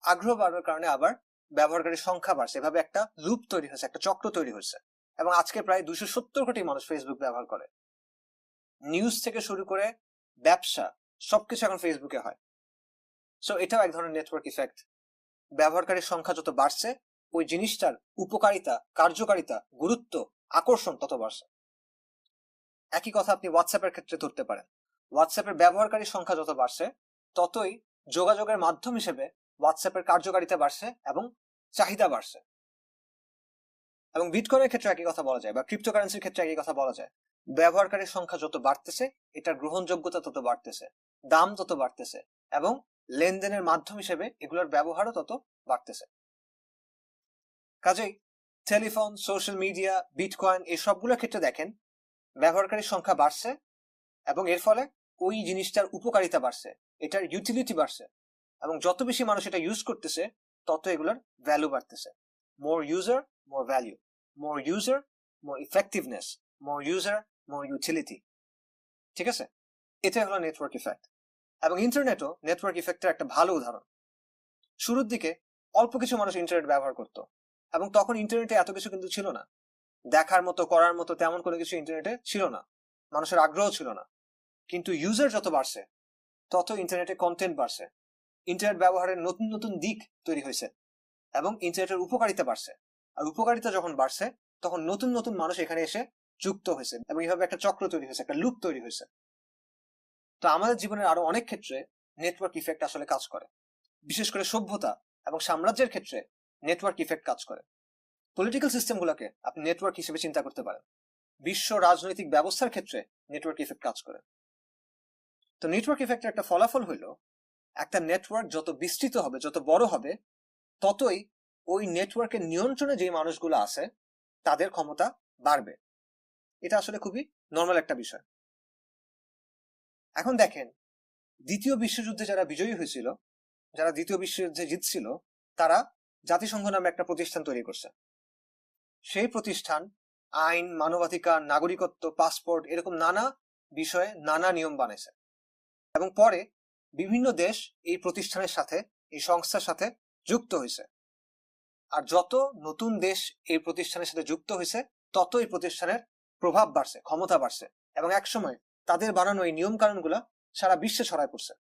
আগ্রহ বাড়ার কারণে আবার ব্যবহারকারীর সংখ্যা বাড়ছে। এভাবে একটা লুপ তৈরি হয়েছে, একটা চক্র তৈরি হয়েছে। এবং আজকে প্রায় 270 কোটি মানুষ ফেসবুক ব্যবহার করে। নিউজ থেকে শুরু করে ব্যবসা সবকিছু এখন ফেসবুকে হয়। সো এটাও এক ধরনের নেটওয়ার্ক ইফেক্ট। ব্যবহারকারীর সংখ্যা যত বাড়ছে ওই জিনিসটার উপকারিতা, কার্যকারিতা, গুরুত্ব, আকর্ষণ তত বাড়ছে। একই কথা আপনি হোয়াটসঅ্যাপের ক্ষেত্রে ধরতে পারেন। হোয়াটসঅ্যাপের ব্যবহারকারীর সংখ্যা যত বাড়ছে ততই যোগাযোগের মাধ্যম হিসেবে হোয়াটসঅ্যাপের কার্যকারিতা বাড়ছে এবং চাহিদা বাড়ছে। এবং বিটকয়েনের ক্ষেত্রে একই কথা বলা যায়, বা ক্রিপ্টোকারেন্সির ক্ষেত্রে একই কথা বলা যায়। ব্যবহারকারীর সংখ্যা যত বাড়তেছে এটার গ্রহণযোগ্যতা তত বাড়তেছে, দাম তত বাড়তেছে, এবং লেনদেনের মাধ্যম হিসেবে এগুলোর ব্যবহারও তত বাড়তেছে। কাজেই টেলিফোন, সোশ্যাল মিডিয়া, বিটকয়েন এই সবগুলোর ক্ষেত্রে দেখেন ব্যবহারকারীর সংখ্যা বাড়ছে এবং এর ফলে ওই জিনিসটার উপকারিতা বাড়ছে, এটার ইউটিলিটি বাড়ছে, এবং যত বেশি মানুষ এটা ইউজ করতেছে তত এগুলোর ভ্যালু বাড়তেছে। মোর ইউজার মোর ভ্যালু, মোর ইউজার মোর ইফেক্টিভনেস, মোর ইউজার মোর ইউটিলিটি। ঠিক আছে? এটাই হলো নেটওয়ার্ক ইফেক্ট। এবং ইন্টারনেটও নেটওয়ার্ক ইফেক্টের একটা ভালো উদাহরণ। শুরুর দিকে অল্প কিছু মানুষ ইন্টারনেট ব্যবহার করত, এবং তখন ইন্টারনেটে এত কিছু কিন্তু ছিল না, দেখার মতো, করার মতো তেমন কোনো কিছু ইন্টারনেটে ছিল না, মানুষের আগ্রহ ছিল না। কিন্তু ইউজার যত বাড়ছে তত ইন্টারনেটে কন্টেন্ট বাড়ছে, ইন্টারনেট ব্যবহারের নতুন নতুন দিক তৈরি হয়েছে, এবং ইন্টারনেটের উপকারিতা বাড়ছে। আর উপকারিতা যখন বাড়ছে তখন নতুন নতুন মানুষ এখানে এসে যুক্ত হয়েছে, এবং এইভাবে একটা চক্র তৈরি হয়েছে, একটা লুপ তৈরি হয়েছে। তো আমাদের জীবনের আরো অনেক ক্ষেত্রে নেটওয়ার্ক ইফেক্ট আসলে কাজ করে। বিশেষ করে সভ্যতা এবং সাম্রাজ্যের ক্ষেত্রে নেটওয়ার্ক ইফেক্ট কাজ করে। পলিটিক্যাল সিস্টেমগুলোকে আপনি নেটওয়ার্ক হিসেবে চিন্তা করতে পারেন। বিশ্ব রাজনৈতিক ব্যবস্থার ক্ষেত্রে নেটওয়ার্ক ইফেক্ট কাজ করে। তো নেটওয়ার্ক ইফেক্টের একটা ফলাফল হলো একটা নেটওয়ার্ক যত বিস্তৃত হবে, যত বড় হবে, ততই ওই নেটওয়ার্কের নিয়ন্ত্রণে যে মানুষগুলো আছে তাদের ক্ষমতা বাড়বে। এটা আসলে খুবই নর্মাল একটা বিষয়। এখন দেখেন, দ্বিতীয় বিশ্বযুদ্ধে যারা বিজয়ী হয়েছিল, যারা দ্বিতীয় বিশ্বযুদ্ধে জিতছিল, তারা জাতিসংঘ নামে একটা প্রতিষ্ঠান তৈরি করছে। সেই প্রতিষ্ঠান আইন, মানবাধিকার, নাগরিকত্ব, পাসপোর্ট এরকম নানা বিষয়ে নানা নিয়ম বানাইছে, এবং পরে বিভিন্ন দেশ এই প্রতিষ্ঠানের সাথে, এই সংস্থার সাথে যুক্ত হয়েছে। আর যত নতুন দেশ এই প্রতিষ্ঠানের সাথে যুক্ত হয়েছে তত এই প্রতিষ্ঠানের প্রভাব বাড়ছে, ক্ষমতা বাড়ছে, এবং একসময় তাদের বানানো এই নিয়ম কানুনগুলা সারা বিশ্বে ছড়ায় পড়ছে।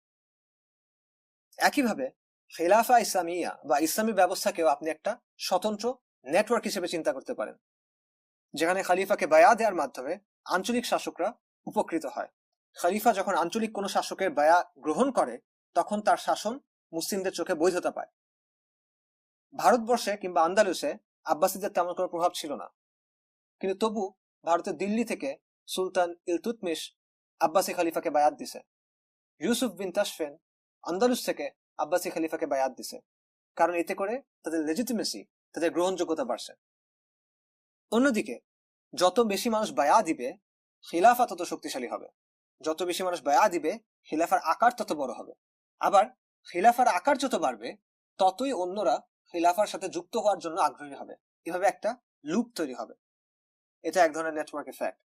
একইভাবে খিলাফা ইসলামিয়া বা ইসলামী ব্যবস্থাকেও আপনি একটা স্বতন্ত্র নেটওয়ার্ক হিসেবে চিন্তা করতে পারেন, যেখানে খলিফাকে বায়া দেওয়ার মাধ্যমে আঞ্চলিক শাসকরা উপকৃত হয়। খলিফা যখন আঞ্চলিক কোনো শাসকের বায়া গ্রহণ করে তখন তার শাসন মুসলিমদের চোখে বৈধতা পায়। ভারতবর্ষে কিংবা আন্দালুসে আব্বাসীদের তেমন কোনো প্রভাব ছিল না, কিন্তু তবু ভারতের দিল্লি থেকে সুলতান ইলতুৎমিশ আব্বাসী খলিফাকে বায়াত দিছে। ইউসুফ বিন তাশফিন আন্দালুস থেকে আব্বাসী খলিফাকে বায়াত দিছে, কারণ এতে করে তাদের লেজিটিমেসি, তাদের গ্রহণযোগ্যতা বাড়ছে। অন্যদিকে যত বেশি মানুষ বায়া দিবে খিলাফা তত শক্তিশালী হবে, যত বেশি মানুষ বায়া দিবে খিলাফার আকার তত বড় হবে। আবার খিলাফার আকার যত বাড়বে ততই অন্যরা খিলাফার সাথে যুক্ত হওয়ার জন্য আগ্রহী হবে। এভাবে একটা লুপ তৈরি হবে। এটা এক ধরনের নেটওয়ার্ক এফেক্ট।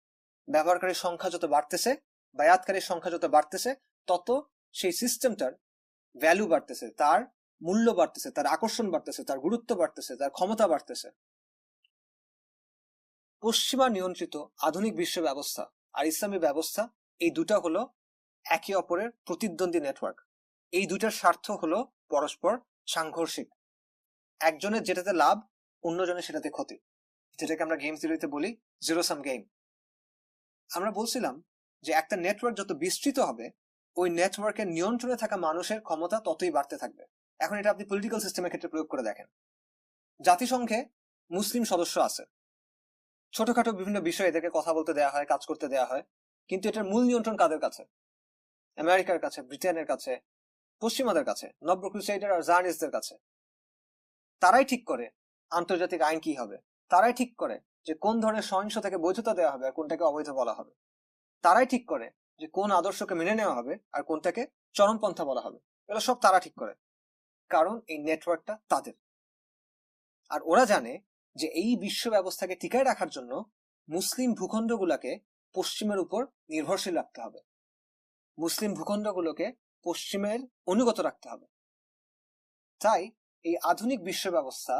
ব্যবহারকারীর সংখ্যা যত বাড়তেছে, বায়াতকারীর সংখ্যা যত বাড়তেছে, তত সেই সিস্টেমটার ভ্যালু বাড়তেছে, তার মূল্য বাড়তেছে, তার আকর্ষণ বাড়তেছে, তার গুরুত্ব বাড়তেছে, তার ক্ষমতা বাড়তেছে। পশ্চিমা নিয়ন্ত্রিত আধুনিক বিশ্ব ব্যবস্থা আর ইসলামী ব্যবস্থা, এই দুটা হলো একে অপরের প্রতিদ্বন্দ্বী নেটওয়ার্ক। এই দুটার স্বার্থ হলো পরস্পর সাংঘর্ষিক। একজনের যেটাতে লাভ, অন্যজনের সেটাতে ক্ষতি, যেটাকে আমরা গেম থিওরিতে বলি জিরো সাম গেম। আমরা বলছিলাম যে একটা নেটওয়ার্ক যত বিস্তৃত হবে ওই নেটওয়ার্কের নিয়ন্ত্রণে থাকা মানুষের ক্ষমতা ততই বাড়তে থাকবে। এখন এটা আপনি পলিটিক্যাল সিস্টেমের ক্ষেত্রে প্রয়োগ করে দেখেন। জাতিসংঘে মুসলিম সদস্য আছে, ছোটখাটো বিভিন্ন বিষয়ে এদেরকে কথা বলতে দেওয়া হয়, কাজ করতে দেওয়া হয়, কিন্তু এটার মূল নিয়ন্ত্রণ কাদের কাছে? আমেরিকার কাছে, ব্রিটেনের কাছে, পশ্চিমাদের কাছে, নব্য ক্রুসেডার আর জার্নিস্টদের কাছে। তারাই ঠিক করে আন্তর্জাতিক আইন কি হবে, তারাই ঠিক করে যে কোন ধরনের সহিংসতাকে বৈধতা দেওয়া হবে আর কোনটাকে অবৈধ বলা হবে, তারাই ঠিক করে যে কোন আদর্শকে মেনে নেওয়া হবে আর কোনটাকে চরমপন্থা বলা হবে। এগুলো সব তারা ঠিক করে, কারণ এই নেটওয়ার্কটা তাদের। আর ওরা জানে যে এই বিশ্ব ব্যবস্থাকে টিকায় রাখার জন্য মুসলিম ভূখণ্ডগুলোকে পশ্চিমের উপর নির্ভরশীল রাখতে হবে, মুসলিম ভূখণ্ডগুলোকে পশ্চিমের অনুগত রাখতে হবে। তাই এই আধুনিক বিশ্ব ব্যবস্থা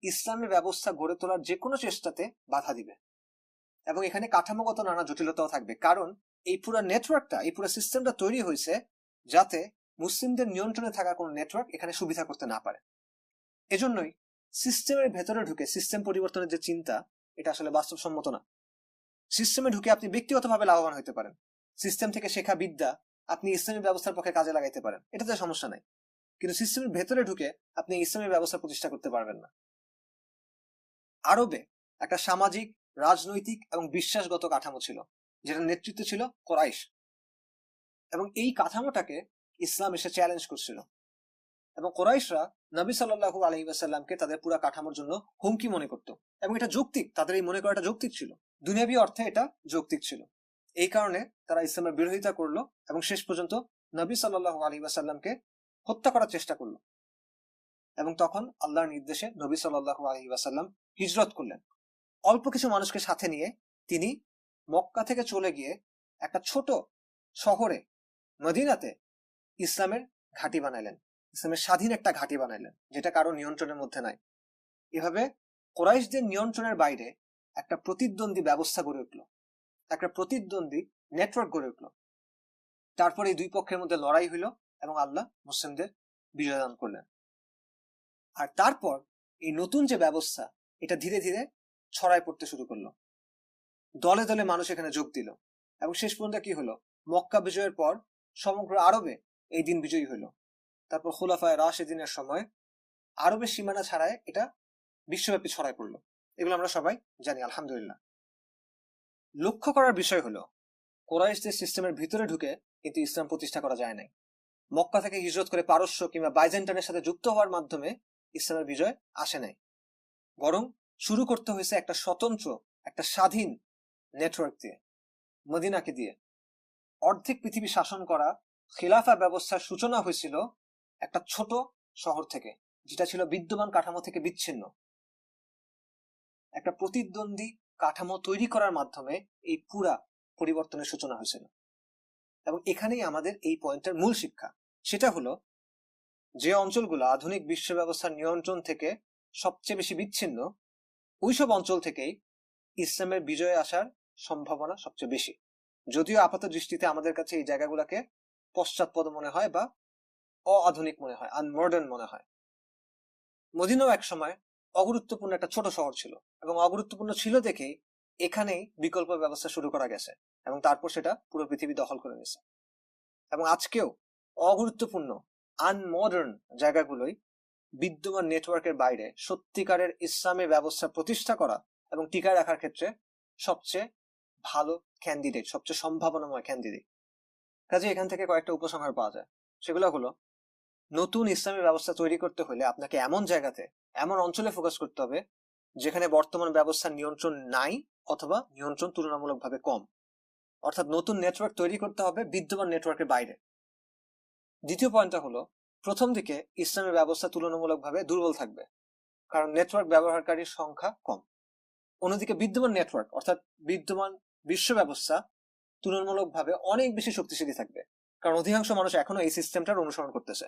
ইসলামী ব্যবস্থা গড়ে তোলার যে কোনো চেষ্টাতে বাধা দিবে, এবং এখানে কাঠামোগত নানা জটিলতাও থাকবে, কারণ এই পুরো নেটওয়ার্কটা, এই পুরো সিস্টেমটা তৈরি হয়েছে যাতে মুসলিমদের নিয়ন্ত্রণে থাকা কোনো নেটওয়ার্ক এখানে সুবিধা করতে না পারে। এজন্যই সিস্টেমের ভেতরে ঢুকে সিস্টেম পরিবর্তনের যে চিন্তা, এটা আসলে বাস্তবসম্মত না। সিস্টেমে ঢুকে আপনি ব্যক্তিগতভাবে লাভবান হতে পারেন, সিস্টেম থেকে শেখা বিদ্যা আপনি ইসলামী ব্যবস্থার পক্ষে কাজে লাগাইতে পারেন, এটাতে সমস্যা নাই, কিন্তু সিস্টেমের ভেতরে ঢুকে আপনি ইসলামী ব্যবস্থা প্রতিষ্ঠা করতে পারবেন না। আরবে একটা সামাজিক, রাজনৈতিক এবং বিশ্বাসগত কাঠামো ছিল, যেটা নেতৃত্ব ছিল কোরাইশ, এবং এই কাঠামোটাকে ইসলাম এসে চ্যালেঞ্জ করছিল। এবং কোরাইশরা নবী সাল্লাল্লাহু আলাইহি ওয়াসাল্লামকে তাদের পুরো কাঠামোর জন্য হুমকি মনে করত, এবং এটা যৌক্তিক, তাদের এই মনে করাটা যৌক্তিক ছিল, দুনিয়াবী অর্থে এটা যৌক্তিক ছিল। এই কারণে তারা ইসলামের বিরোধিতা করলো এবং শেষ পর্যন্ত নবী সাল্লাল্লাহু আলাইহি ওয়াসাল্লামকে হত্যা করার চেষ্টা করলো। এবং তখন আল্লাহর নির্দেশে নবী সাল্লাল্লাহু আলাইহি ওয়াসাল্লাম হিজরত করলেন। অল্প কিছু মানুষকে সাথে নিয়ে তিনি মক্কা থেকে চলে গিয়ে একটা ছোট শহরে মদিনাতে ইসলামের ঘাঁটি বানাইলেন, ইসলামের স্বাধীন একটা ঘাঁটি বানাইলেন, যেটা কারো নিয়ন্ত্রণের মধ্যে নাই। এভাবে কোরাইশদের নিয়ন্ত্রণের বাইরে একটা প্রতিদ্বন্দ্বী ব্যবস্থা গড়ে উঠল, একটা প্রতিদ্বন্দ্বী নেটওয়ার্ক গড়ে উঠল। তারপর এই দুই পক্ষের মধ্যে লড়াই হইল এবং আল্লাহ মুসলিমদের বিজয় দান করলেন। আর তারপর এই নতুন যে ব্যবস্থা, এটা ধীরে ধীরে ছড়ায় পড়তে শুরু করলো, দলে দলে মানুষ এখানে যোগ দিল, এবং শেষ পর্যন্ত কি হলো, মক্কা বিজয়ের পর সমগ্র আরবে এই দিন বিজয়ী হইল। তারপর খুলাফায়ে রাশিদিনের সময় আরবের সীমানা ছাড়ায় এটা বিশ্বব্যাপী ছড়ায় পড়লো। এগুলো আমরা সবাই জানি, আলহামদুলিল্লাহ। লক্ষ্য করার বিষয় হলো কোরাইশদের সিস্টেমের ভিতরে ঢুকে কিন্তু ইসলাম প্রতিষ্ঠা করা যায় নাই। মক্কা থেকে হিজরত করে পারস্য কিংবা বাইজেন্টাইনের সাথে যুক্ত হওয়ার মাধ্যমে ইসলামের বিজয় আসে নাই, বরং শুরু করতে হয়েছে একটা স্বতন্ত্র, একটা স্বাধীন নেটওয়ার্ক দিয়ে, মদিনাকে দিয়ে। অর্ধেক পৃথিবী শাসন করা খিলাফা ব্যবস্থার সূচনা হয়েছিল একটা ছোট শহর থেকে, যেটা ছিল বিদ্যমান কাঠামো থেকে বিচ্ছিন্ন। একটা প্রতিদ্বন্দ্বী কাঠামো তৈরি করার মাধ্যমে এই পুরা পরিবর্তনের সূচনা হয়েছিল। এবং এখানেই আমাদের এই পয়েন্টের মূল শিক্ষা, সেটা হলো যে অঞ্চলগুলো আধুনিক বিশ্ব ব্যবস্থার নিয়ন্ত্রণ থেকে সবচেয়ে বেশি বিচ্ছিন্ন, ওইসব অঞ্চল থেকেই ইসলামের বিজয়ে আসার সম্ভাবনা সবচেয়ে বেশি। যদিও আপাত দৃষ্টিতে আমাদের কাছে এই জায়গাগুলোকে পশ্চাৎপদ মনে হয় বা অআধুনিক মনে হয়, আনমডার্ন মনে হয়। মদিনাও এক সময় অগুরুত্বপূর্ণ একটা ছোট শহর ছিল, এবং অগুরুত্বপূর্ণ ছিল দেখেই এখানেই বিকল্প ব্যবস্থা শুরু করা গেছে, এবং তারপর সেটা পুরো পৃথিবী দখল করে নিয়েছে। এবং আজকেও অগুরুত্বপূর্ণ আনমডার্ন জায়গাগুলোই বিদ্যমান নেটওয়ার্কের বাইরে সত্যিকারের ইসলামী ব্যবস্থা প্রতিষ্ঠা করা এবং টিকায় রাখার ক্ষেত্রে সবচেয়ে ভালো ক্যান্ডিডেট, সবচেয়ে সম্ভাবনাময় ক্যান্ডিডেট। কাজে এখান থেকে কয়েকটা উপসংহার পাওয়া যায়। সেগুলো হলো, নতুন ইসলামী ব্যবস্থা তৈরি করতে হলে আপনাকে এমন জায়গাতে, এমন অঞ্চলে ফোকাস করতে হবে যেখানে বর্তমান ব্যবস্থার নিয়ন্ত্রণ নাই অথবা নিয়ন্ত্রণ তুলনামূলকভাবে কম। অর্থাৎ নতুন নেটওয়ার্ক তৈরি করতে হবে বিদ্যমান নেটওয়ার্কের বাইরে। দ্বিতীয় পয়েন্টটা হলো, প্রথম দিকে ইসলামী ব্যবস্থা তুলনামূলকভাবে দুর্বল থাকবে, কারণ নেটওয়ার্ক ব্যবহারকারীর সংখ্যা কম। অন্যদিকে বিদ্যমান নেটওয়ার্ক অর্থাৎ বিদ্যমান বিশ্ব ব্যবস্থা তুলনামূলকভাবে অনেক বেশি শক্তিশালী থাকবে, কারণ অধিকাংশ মানুষ এখনো এই সিস্টেমটার অনুসরণ করতেছে।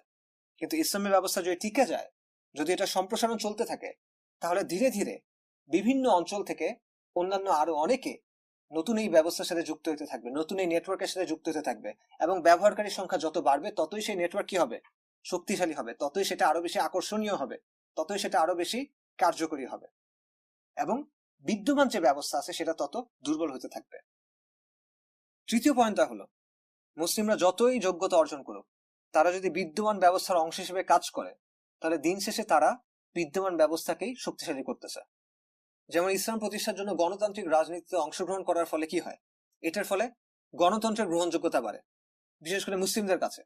কিন্তু ইসলামী ব্যবস্থা যদি টিকে যায়, যদি এটা সম্প্রসারণ চলতে থাকে, তাহলে ধীরে ধীরে বিভিন্ন অঞ্চল থেকে অন্যান্য আরো অনেকে নতুন এই ব্যবস্থার সাথে যুক্ত হতে থাকবে, নতুন এই নেটওয়ার্কের সাথে যুক্ত হতে থাকবে, এবং ব্যবহারকারীর সংখ্যা যত বাড়বে ততই সেই নেটওয়ার্ক কি হবে, শক্তিশালী হবে, ততই সেটা আরো বেশি আকর্ষণীয় হবে, ততই সেটা আরো বেশি কার্যকরী হবে, এবং বিদ্যমান যে ব্যবস্থা আছে সেটা তত দুর্বল হতে থাকবে। তৃতীয় পয়েন্টটা হলো, মুসলিমরা যতই যোগ্যতা অর্জন করুক, তারা যদি বিদ্যমান ব্যবস্থার অংশ হিসেবে কাজ করে, তাহলে দিন শেষে তারা বিদ্যমান ব্যবস্থাকেই শক্তিশালী করতেছে। যেমন ইসলাম প্রতিষ্ঠার জন্য গণতান্ত্রিক রাজনীতিতে অংশগ্রহণ করার ফলে কি হয়, এটার ফলে গণতন্ত্রের গ্রহণযোগ্যতা বাড়ে, বিশেষ করে মুসলিমদের কাছে।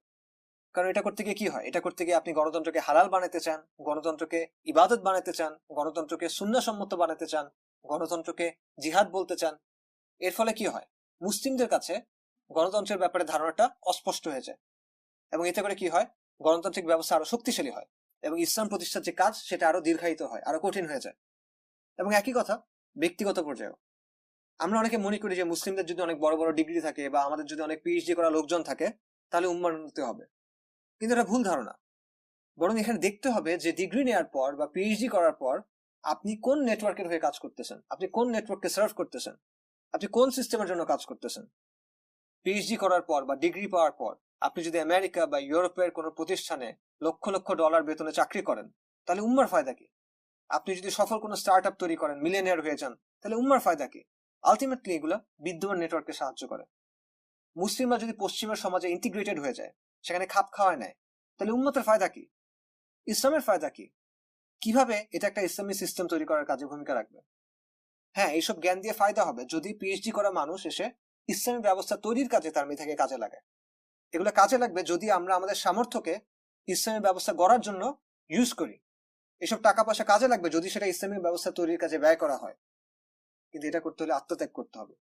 কারণ এটা করতে গিয়ে কি হয়, এটা করতে গিয়ে আপনি গণতন্ত্রকে হালাল বানাতে চান, গণতন্ত্রকে ইবাদত বানাতে চান, গণতন্ত্রকে সুন্নাহসম্মত বানাতে চান, গণতন্ত্রকে জিহাদ বলতে চান। এর ফলে কি হয়, মুসলিমদের কাছে গণতন্ত্রের ব্যাপারে ধারণাটা অস্পষ্ট হয়ে যায়, এবং এতে করে কি হয়, গণতান্ত্রিক ব্যবস্থা আরো শক্তিশালী হয়, এবং ইসলাম প্রতিষ্ঠার যে কাজ সেটা আরো দীর্ঘায়িত হয়, আরো কঠিন হয়ে যায়। এবং একই কথা ব্যক্তিগত পর্যায়েও। আমরা অনেকে মনে করি যে মুসলিমদের যদি অনেক বড় বড় ডিগ্রি থাকে বা আমাদের যদি অনেক পিএইচডি করা লোকজন থাকে, তাহলে উম্মার উন্নতি হবে। কিন্তু এটা ভুল ধারণা। বরং এখানে দেখতে হবে যে ডিগ্রি নেওয়ার পর বা পিএইচডি করার পর আপনি কোন নেটওয়ার্কের হয়ে কাজ করতেছেন, আপনি কোন নেটওয়ার্ককে সার্ভ করতেছেন, আপনি কোন সিস্টেমের জন্য কাজ করতেছেন। পিএইচডি করার পর বা ডিগ্রি পাওয়ার পর আপনি যদি আমেরিকা বা ইউরোপের কোনো প্রতিষ্ঠানে লক্ষ লক্ষ ডলার বেতনে চাকরি করেন, তাহলে উম্মার ফায়দা কি? আপনি যদি সফল কোনো স্টার্ট আপ তৈরি করেন, মিলিয়নিয়ার হয়ে যান, তাহলে উম্মার ফায়দা কি? আলটিমেটলি এগুলো বিদ্যমান নেটওয়ার্ককে সাহায্য করে। মুসলিমরা যদি পশ্চিমের সমাজে ইন্টিগ্রেটেড হয়ে যায়, সেখানে খাপ খাওয়ায় নেয়, তাহলে উম্মতের ফায়দা কি? ইসলামের ফায়দা কি? কিভাবে এটা একটা ইসলামী সিস্টেম তৈরি করার কাজে ভূমিকা রাখবে? হ্যাঁ, এইসব জ্ঞান দিয়ে ফায়দা হবে যদি পিএইচডি করা মানুষ এসে ইসলামী ব্যবস্থা তৈরির কাজে তার মেধাকে কাজে লাগায়। এগুলো কাজে লাগবে যদি আমরা আমাদের সামর্থ্যকে ইসলামী ব্যবস্থা গড়ার জন্য ইউজ করি। এসব টাকা পয়সা কাজে লাগবে যদি সেটা ইসলামী ব্যবস্থা তৈরির কাজে ব্যয় করা হয়। কিন্তু এটা করতে হলে আত্মত্যাগ করতে হবে।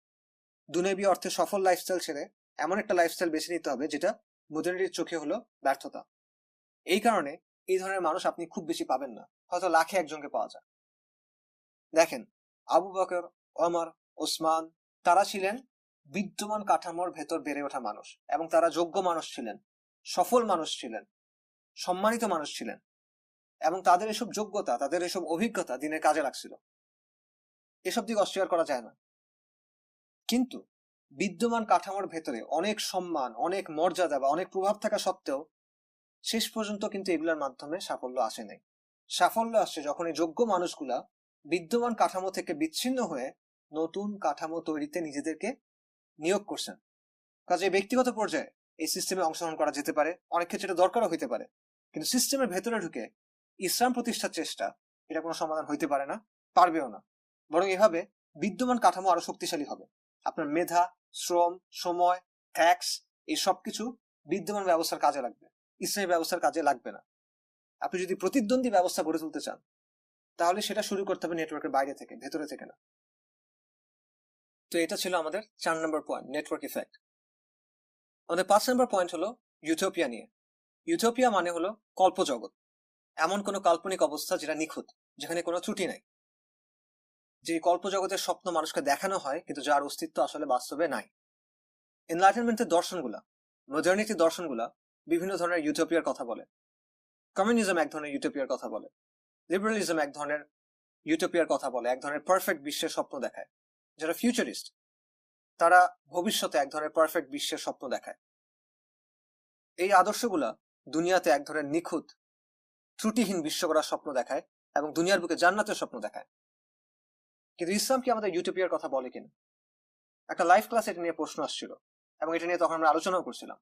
দুনিয়াবী অর্থে সফল লাইফস্টাইল ছেড়ে এমন একটা লাইফস্টাইল বেছে নিতে হবে যেটা মডার্নিটির চোখে হলো ব্যর্থতা। এই কারণে এই ধরনের মানুষ আপনি খুব বেশি পাবেন না, হয়তো লাখে একজনকে পাওয়া যায়। দেখেন, আবু বকর, ওমর, ওসমান, তারা ছিলেন বিদ্যমান কাঠামোর ভেতর বেড়ে ওঠা মানুষ, এবং তারা যোগ্য মানুষ ছিলেন, সফল মানুষ ছিলেন, সম্মানিত মানুষ ছিলেন, এবং তাদের এসব যোগ্যতা, তাদের এসব অভিজ্ঞতা দিনের কাজে লাগছিল। এসব দিক অস্বীকার করা যায় না। কিন্তু বিদ্যমান কাঠামোর ভেতরে অনেক সম্মান, অনেক মর্যাদা বা অনেক প্রভাব থাকা সত্ত্বেও শেষ পর্যন্ত কিন্তু এগুলোর মাধ্যমে সাফল্য আসে নাই। সাফল্য আসছে যখন এই যোগ্য মানুষগুলা বিদ্যমান কাঠামো থেকে বিচ্ছিন্ন হয়ে নতুন কাঠামো তৈরিতে নিজেদেরকে নিয়োগ করছেন। কাজে ব্যক্তিগত পর্যায়ে এই সিস্টেমে অংশগ্রহণ করা যেতে পারে, অনেক ক্ষেত্রে এটা দরকারও হইতে পারে, কিন্তু সিস্টেমের ভেতরে ঢুকে ইসলাম প্রতিষ্ঠার চেষ্টা, এটা কোনো সমাধান হইতে পারে না, পারবেও না। বরং এভাবে বিদ্যমান কাঠামো আরো শক্তিশালী হবে। আপনার মেধা, শ্রম, সময়, ট্যাক্স, এই সবকিছু বিদ্যমান ব্যবস্থার কাজে লাগবে, ইসলামী ব্যবস্থার কাজে লাগবে না। আপনি যদি প্রতিদ্বন্দ্বী ব্যবস্থা গড়ে তুলতে চান, তাহলে সেটা শুরু করতে হবে নেটওয়ার্কের বাইরে থেকে, ভেতরে থেকে না। তো এটা ছিল আমাদের 4 নম্বর পয়েন্ট, নেটওয়ার্ক ইফেক্ট। আমাদের 5 নম্বর পয়েন্ট হলো ইউটোপিয়া নিয়ে। ইউটোপিয়া মানে হলো কল্পজগৎ, এমন কোনো কাল্পনিক অবস্থা যেটা নিখুঁত, যেখানে কোনো ত্রুটি নাই, যে কল্পজগতের স্বপ্ন মানুষকে দেখানো হয় কিন্তু যার অস্তিত্ব আসলে বাস্তবে নাই। এনলাইটেনমেন্টের দর্শনগুলা, মডার্নিটি দর্শনগুলা বিভিন্ন ধরনের ইউটোপিয়ার কথা বলে। কমিউনিজম এক ধরনের ইউটোপিয়ার কথা বলে, লিবারালিজম এক ধরনের ইউটোপিয়ার কথা বলে, এক ধরনের পারফেক্ট বিশ্বের স্বপ্ন দেখায়। যারা ফিউচারিস্ট, তারা ভবিষ্যতে এক ধরনের পারফেক্ট বিশ্বের স্বপ্ন দেখায়। এই আদর্শগুলা দুনিয়াতে এক ধরনের নিখুঁত ত্রুটিহীন বিশ্ব গড়ার স্বপ্ন দেখায় এবং দুনিয়ার বুকে জান্নাতের স্বপ্ন দেখায়। কিন্তু ইসলাম কি আমাদের ইউটোপিয়ার কথা বলে কিনা? একটা লাইভ ক্লাস এটা নিয়ে প্রশ্ন আসছিল এবং এটা নিয়ে তখন আমরা আলোচনাও করছিলাম।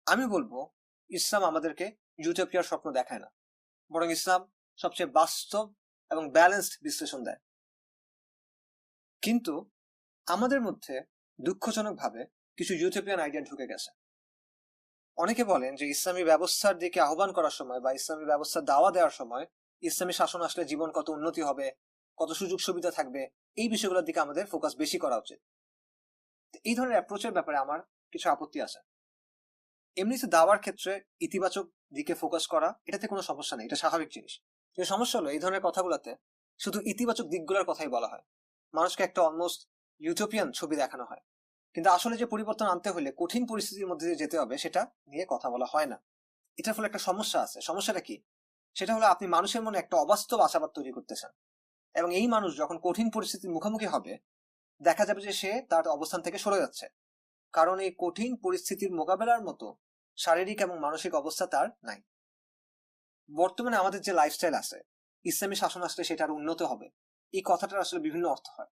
আমি বলবো ইসলাম আমাদেরকে ইউটোপিয়ার স্বপ্ন দেখায় না, বরং ইসলাম সবচেয়ে বাস্তব এবং ব্যালেন্সড বিশ্লেষণ দেয়। কিন্তু আমাদের মধ্যে দুঃখজনকভাবে কিছু ইউটোপিয়ান আইডিয়া ঢুকে গেছে। অনেকে বলেন যে ইসলামী ব্যবস্থার দিকে আহ্বান করার সময় বা ইসলামী ব্যবস্থার দাওয়া দেওয়ার সময় ইসলামী শাসন আসলে জীবন কত উন্নতি হবে, কত সুযোগ সুবিধা থাকবে, এই বিষয়গুলোর দিকে আমাদের ফোকাস বেশি করা উচিত। এই ধরনের অ্যাপ্রোচের ব্যাপারে আমার কিছু আপত্তি আছে। এমনিতে দাওয়ার ক্ষেত্রে ইতিবাচক দিকে ফোকাস করা, এটাতে কোনো সমস্যা নেই, এটা স্বাভাবিক জিনিস। কিন্তু সমস্যা হলো এই ধরনের কথাগুলোতে শুধু ইতিবাচক দিকগুলোর কথাই বলা হয়, মানুষকে একটা অলমোস্ট ইউটোপিয়ান ছবি দেখানো হয়, কিন্তু আসলে যে পরিবর্তন আনতে হলে কঠিন পরিস্থিতির মধ্যে দিয়ে যেতে হবে সেটা নিয়ে কথা বলা হয় না। এটার ফলে একটা সমস্যা আছে। সমস্যাটা কি? সেটা হলো আপনি মানুষের মনে একটা অবাস্তব আশাবাদ তৈরি করতেছেন, এবং এই মানুষ যখন কঠিন পরিস্থিতির মুখোমুখি হবে দেখা যাবে যে সে তার অবস্থান থেকে সরে যাচ্ছে, কারণ এই কঠিন পরিস্থিতির মোকাবেলার মতো শারীরিক এবং মানসিক অবস্থা তার নাই। বর্তমানে আমাদের যে লাইফস্টাইল আছে, ইসলামী শাসন আসলে সেটা আরো উন্নত হবে, এই কথাটার আসলে বিভিন্ন অর্থ হয়।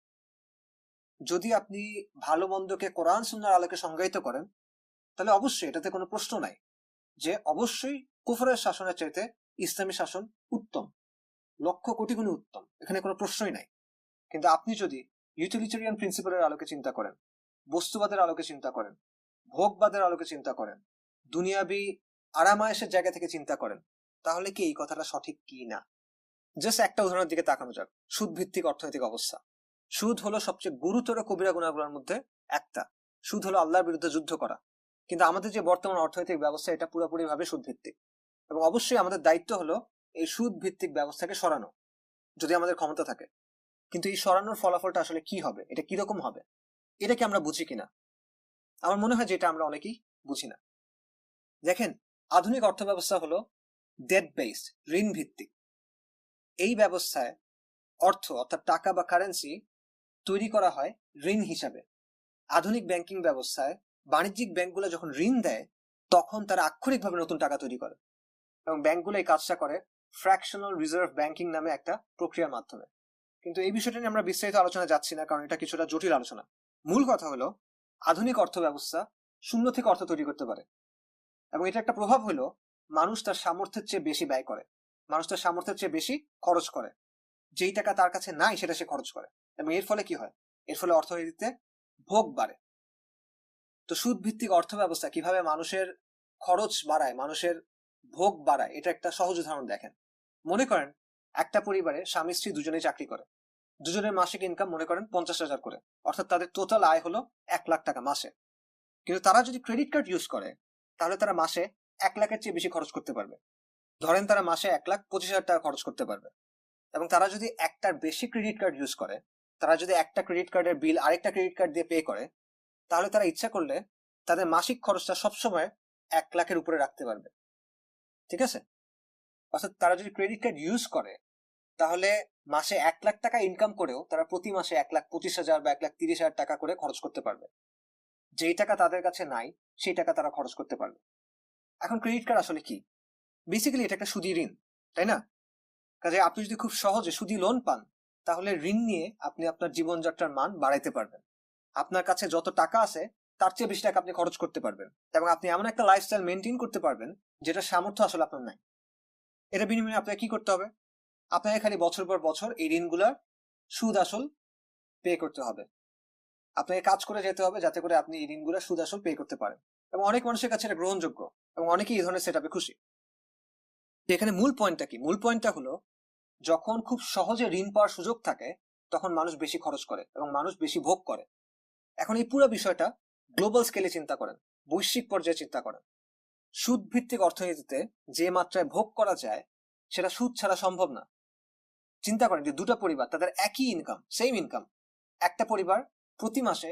যদি আপনি ভালো মন্দকে কোরআন সুন্নাহর আলোকে সংজ্ঞায়িত করেন তাহলে অবশ্যই এটাতে কোনো প্রশ্ন নাই যে অবশ্যই কুফরের শাসনের চাইতে ইসলামী শাসন উত্তম, লক্ষ কোটি গুণে উত্তম, এখানে কোনো প্রশ্নই নাই। কিন্তু আপনি যদি ইউটিলিটারিয়ান প্রিন্সিপালের আলোকে চিন্তা করেন, বস্তুবাদের আলোকে চিন্তা করেন, ভোগবাদের আলোকে চিন্তা করেন, দুনিয়াবি আরামায়েশের জায়গা থেকে চিন্তা করেন, তাহলে কি এই কথাটা সঠিক কি না? জাস্ট একটা উদাহরণের দিকে তাকানো যাক। সুদ ভিত্তিক অর্থনৈতিক অবস্থা। সুদ হলো সবচেয়ে গুরুতর কবিরা গুনাহগুলোর মধ্যে একটা। সুদ হলো আল্লাহর বিরুদ্ধে যুদ্ধ করা। কিন্তু আমাদের যে বর্তমান অর্থনৈতিক ব্যবস্থা এটা পুরোপুরি ভাবে সুদ ভিত্তিক, এবং অবশ্যই আমাদের দায়িত্ব হলো এই সুদ ভিত্তিক ব্যবস্থাকে সরানো যদি আমাদের ক্ষমতা থাকে। কিন্তু এই সরানোর ফলাফলটা আসলে কি হবে, এটা কিরকম হবে, এটা কি আমরা বুঝি কিনা? আমার মনে হয় যে এটা আমরা অনেকেই বুঝি না। দেখেন, আধুনিক অর্থ ব্যবস্থা হলো ডেট বেসড, ঋণ ভিত্তিক। এই ব্যবস্থায় অর্থ অর্থাৎ টাকা বা কারেন্সি তৈরি করা হয় ঋণ হিসাবে। আধুনিক ব্যাংকিং ব্যবস্থায় বাণিজ্যিক ব্যাংকগুলো যখন ঋণ দেয় তখন তারা আক্ষরিকভাবে নতুন টাকা তৈরি করে, এবং ব্যাংকগুলো এই কাজটা করে ফ্র্যাকশনাল রিজার্ভ ব্যাংকিং নামে একটা প্রক্রিয়ার মাধ্যমে। কিন্তু এই বিষয়টা নিয়ে আমরা বিস্তারিত আলোচনা যাচ্ছি না, কারণ এটা কিছুটা জটিল আলোচনা। মূল কথা হলো আধুনিক অর্থ ব্যবস্থা শূন্য থেকে অর্থ তৈরি করতে পারে, এবং এটা একটা প্রভাব হলো মানুষ তার সামর্থ্যের চেয়ে বেশি ব্যয় করে, মানুষ তার সামর্থ্যের চেয়ে বেশি খরচ করে, যেই টাকা তার কাছে নাই সেটা সে খরচ করে, এবং এর ফলে কি হয়? এর ফলে অর্থনীতিতে ভোগ বাড়ে। তো সুদ ভিত্তিক অর্থ ব্যবস্থা কিভাবে মানুষের খরচ বাড়ায়, মানুষের ভোগ বাড়ায়, এটা একটা সহজ উদাহরণ দেখেন। মনে করেন একটা পরিবারে স্বামী স্ত্রী দুজনেই চাকরি করে, দুজনের মাসিক ইনকাম মনে করেন 50,000 করে, অর্থাৎ তাদের টোটাল আয় হলো 1 লাখ টাকা মাসে। কিন্তু তারা যদি ক্রেডিট কার্ড ইউজ করে তাহলে তারা মাসে 1 লাখের চেয়ে বেশি খরচ করতে পারবে। ধরেন তারা মাসে 1,25,000 টাকা খরচ করতে পারবে। এবং তারা যদি একটার বেশি ক্রেডিট কার্ড ইউজ করে, তারা যদি একটা ক্রেডিট কার্ডের বিল আরেকটা ক্রেডিট কার্ড দিয়ে পে করে, তাহলে তারা ইচ্ছা করলে তাদের মাসিক খরচটা সবসময় 1 লাখের উপরে রাখতে পারবে। ঠিক আছে? অর্থাৎ তারা যদি ক্রেডিট কার্ড ইউজ করে তাহলে মাসে 1 লাখ টাকা ইনকাম করেও তারা প্রতি মাসে 1,25,000 বা 1,30,000 টাকা করে খরচ করতে পারবে। যেই টাকা তাদের কাছে নাই সেই টাকা তারা খরচ করতে পারবে। এখন ক্রেডিট কার্ড আসলে কি? বেসিক্যালি এটা একটা সুদি ঋণ, তাই না? কাজে আপনি যদি খুব সহজে সুদি লোন পান তাহলে ঋণ নিয়ে আপনি আপনার জীবনযাত্রার মান বাড়াইতে পারবেন। আপনার কাছে যত টাকা আছে তার চেয়ে বেশি টাকা আপনি খরচ করতে পারবেন, এবং আপনি এমন একটা লাইফস্টাইল মেনটেন করতে পারবেন যেটা সামর্থ্য আসলে আপনার নাই। এটা বিনিময়ে আপনাকে কি করতে হবে? আপনাকে খালি বছর পর বছর এই ঋণগুলার সুদ আসল পে করতে হবে। আপনাকে কাজ করে যেতে হবে যাতে করে আপনি এই ঋণগুলোর সুদ আসল পে করতে পারেন, এবং অনেক মানুষের কাছে এটা গ্রহণযোগ্য এবং অনেকেই এই ধরনের সেটআপে খুশি। এখানে মূল পয়েন্টটা কি? মূল পয়েন্টটা হলো যখন খুব সহজে ঋণ পাওয়ার সুযোগ থাকে তখন মানুষ বেশি খরচ করে এবং মানুষ বেশি ভোগ করে। এখন এই পুরো বিষয়টা গ্লোবাল স্কেলে চিন্তা করেন, বৈশ্বিক পর্যায়ে চিন্তা করেন। সুদ ভিত্তিক অর্থনীতিতে যে মাত্রায় ভোগ করা যায় সেটা সুদ ছাড়া সম্ভব না। চিন্তা করেন যে দুটো পরিবার তাদের একই ইনকাম, সেম ইনকাম, একটা পরিবার প্রতি মাসে